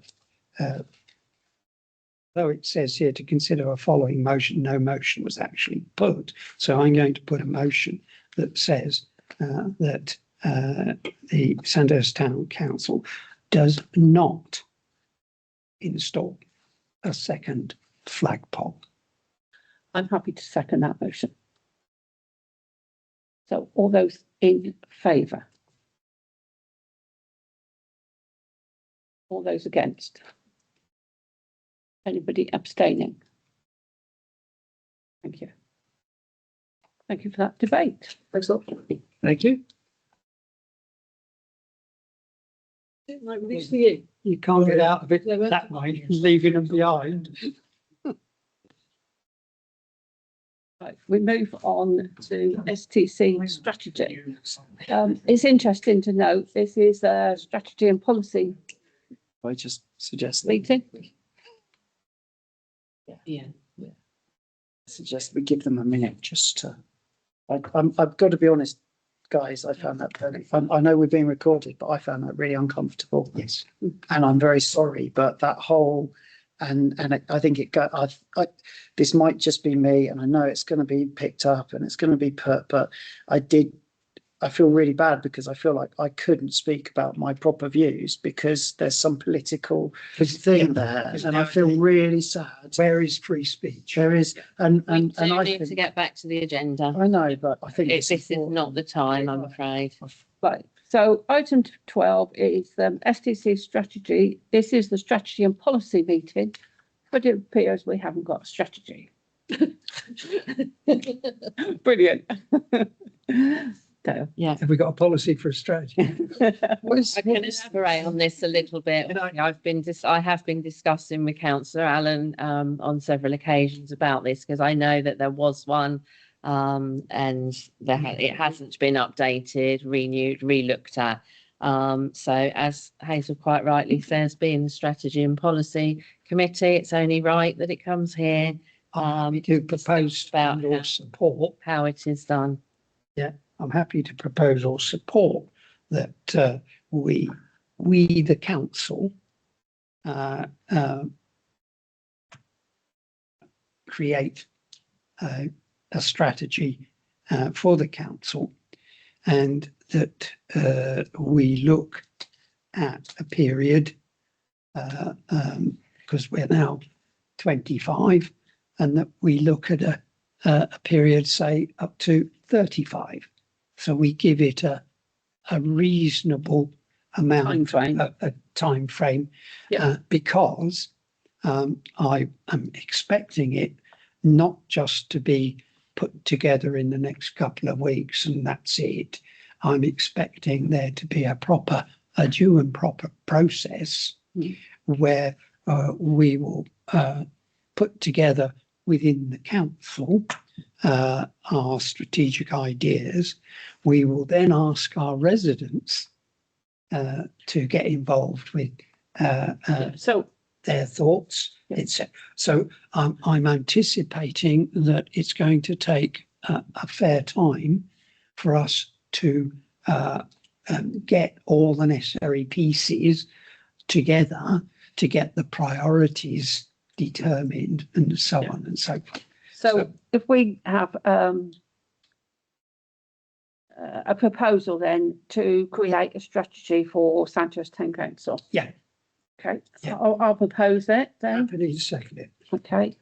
it says here to consider a following motion, no motion was actually put. So I'm going to put a motion that says that the Sandhurst Town Council does not install a second flagpole. I'm happy to second that motion. So all those in favour? All those against? Anybody abstaining? Thank you. Thank you for that debate. Thanks a lot. Thank you. Like release for you. You can't get out of it that way, leaving them behind. Right, we move on to STC strategy. It's interesting to note this is a strategy and policy I just suggest meeting. suggest we give them a minute just to. I've got to be honest, guys. I found that very. I know we're being recorded, but I found that really uncomfortable. Yes. And I'm very sorry, but that whole. And I think it got. This might just be me, and I know it's going to be picked up and it's going to be put. But I feel really bad because I feel like I couldn't speak about my proper views because there's some political thing there, and I feel really sad. Where is free speech? There is, and We and do I need to think, get back to the agenda. I know, but I think This is not the time, I'm afraid. Right, so item 12 is STC strategy. This is the strategy and policy meeting, but it appears we haven't got a strategy. Brilliant. So, Yeah. Have we got a policy for a strategy? I can elaborate on this a little bit. I have been discussing with Councillor Allen on several occasions about this because I know that there was one and it hasn't been updated, renewed, re-looked at. So as Hazel quite rightly says, being the strategy and policy committee, it's only right that it comes here To propose about or support. how it is done. I'm happy to propose or support that we, the council, create a strategy for the council, and that we look at a period because we're now 25, and that we look at a period, say, up to 35. So we give it a reasonable amount, a time frame, because I am expecting it not just to be put together in the next couple of weeks and that's it. I'm expecting there to be a due and proper process where we will put together within the council our strategic ideas. We will then ask our residents to get involved with their thoughts, etc. So I'm anticipating that it's going to take a fair time for us to get all the necessary pieces together to get the priorities determined and so on and so forth. So if we have a proposal then to create a strategy for Sandhurst Town Council. Yeah. Okay, so Yeah. I'll propose it then. Happy to second it. Okay.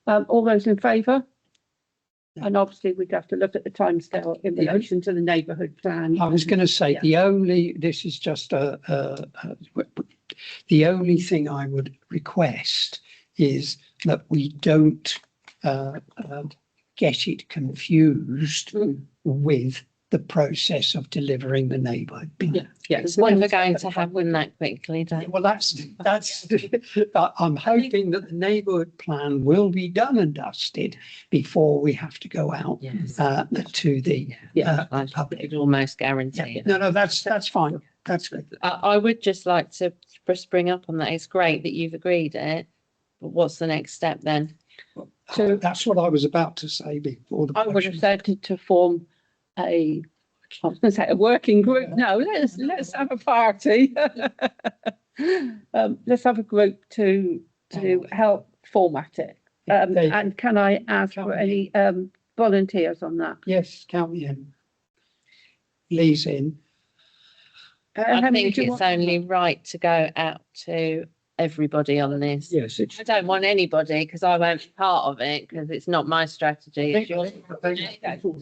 All those in favour? And obviously we'd have to look at the timescale in relation to the neighbourhood plan. I was going to say the only thing I would request is that we don't get it confused with the process of delivering the neighbourhood plan. Yeah, it's never going to happen that quickly, don't Well, that's, I'm hoping that the neighbourhood plan will be done and dusted before we have to go out Yes. to the I public. could almost guarantee it. No, that's fine. That's good. I would just like to just bring up on that. It's great that you've agreed it, but what's the next step then? So that's what I was about to say before the. I would have question. said to form I was going to say a working group. No, let's have a party. Let's have a group to help format it. And can I ask for any volunteers on that? Yes, count me in. Lee's in. I How many think do you it's want? only right to go out to everybody on this. Yes, it's, I don't want anybody because I won't be part of it because it's not my strategy. It's yours.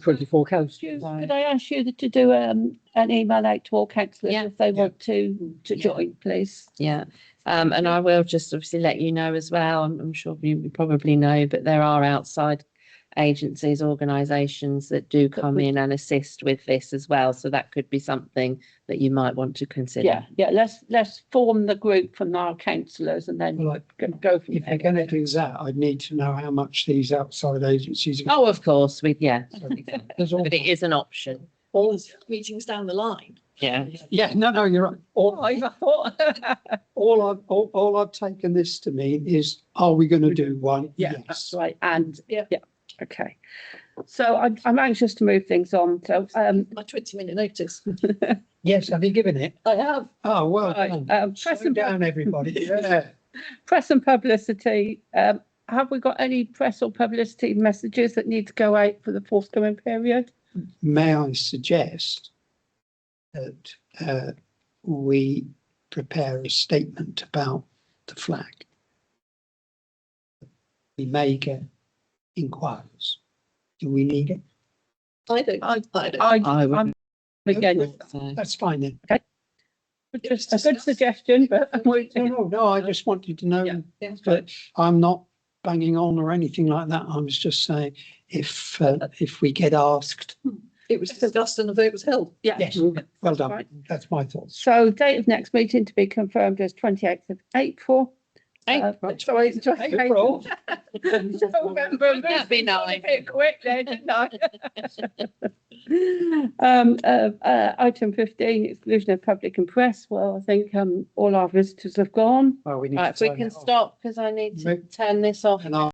24 councillors. Could I ask you to do an email out to all councillors Yeah. if they want to join, please? Yeah, and I will just obviously let you know as well. I'm sure you probably know, but there are outside agencies, organisations that do come in and assist with this as well. So that could be something that you might want to consider. Yeah, let's form the group from our councillors and then Like, go from if you're there. going to do that, I'd need to know how much these outside agencies. are- Oh, of course, yeah, There's all- but it is an option. All meetings down the line. Yeah. Yeah, no, you're right. Oh, I thought. All I've taken this to mean is, are we going to do one? Yeah, that's Yes. right. And Yeah. okay. So I'm anxious to move things on. So My 20-minute notice. Yes, have you given it? I have. Oh, well right, done. press Slow and down, everybody. Yeah. press and publicity. Have we got any press or publicity messages that need to go out for the forthcoming period? May I suggest that we prepare a statement about the flag? We may get inquiries. Do we need it? I don't. I don't. I would I'm again, say. That's fine then. just a good suggestion, but No, I just wanted to know Yeah. Yeah. that I'm not banging on or anything like that. I was just saying if we get asked. It was discussed and a vote was held. yeah. Yes, well done. Right. That's my thoughts. So date of next meeting to be confirmed as 28th of April. Sorry, it's 28th April. of November. That'd be nice. A bit quick there, didn't I? Item 15, exclusion of public and press. Well, I think all our visitors have gone. Well, we need Right, to if we turn can it off. stop because I need to Move. turn this off. And I'll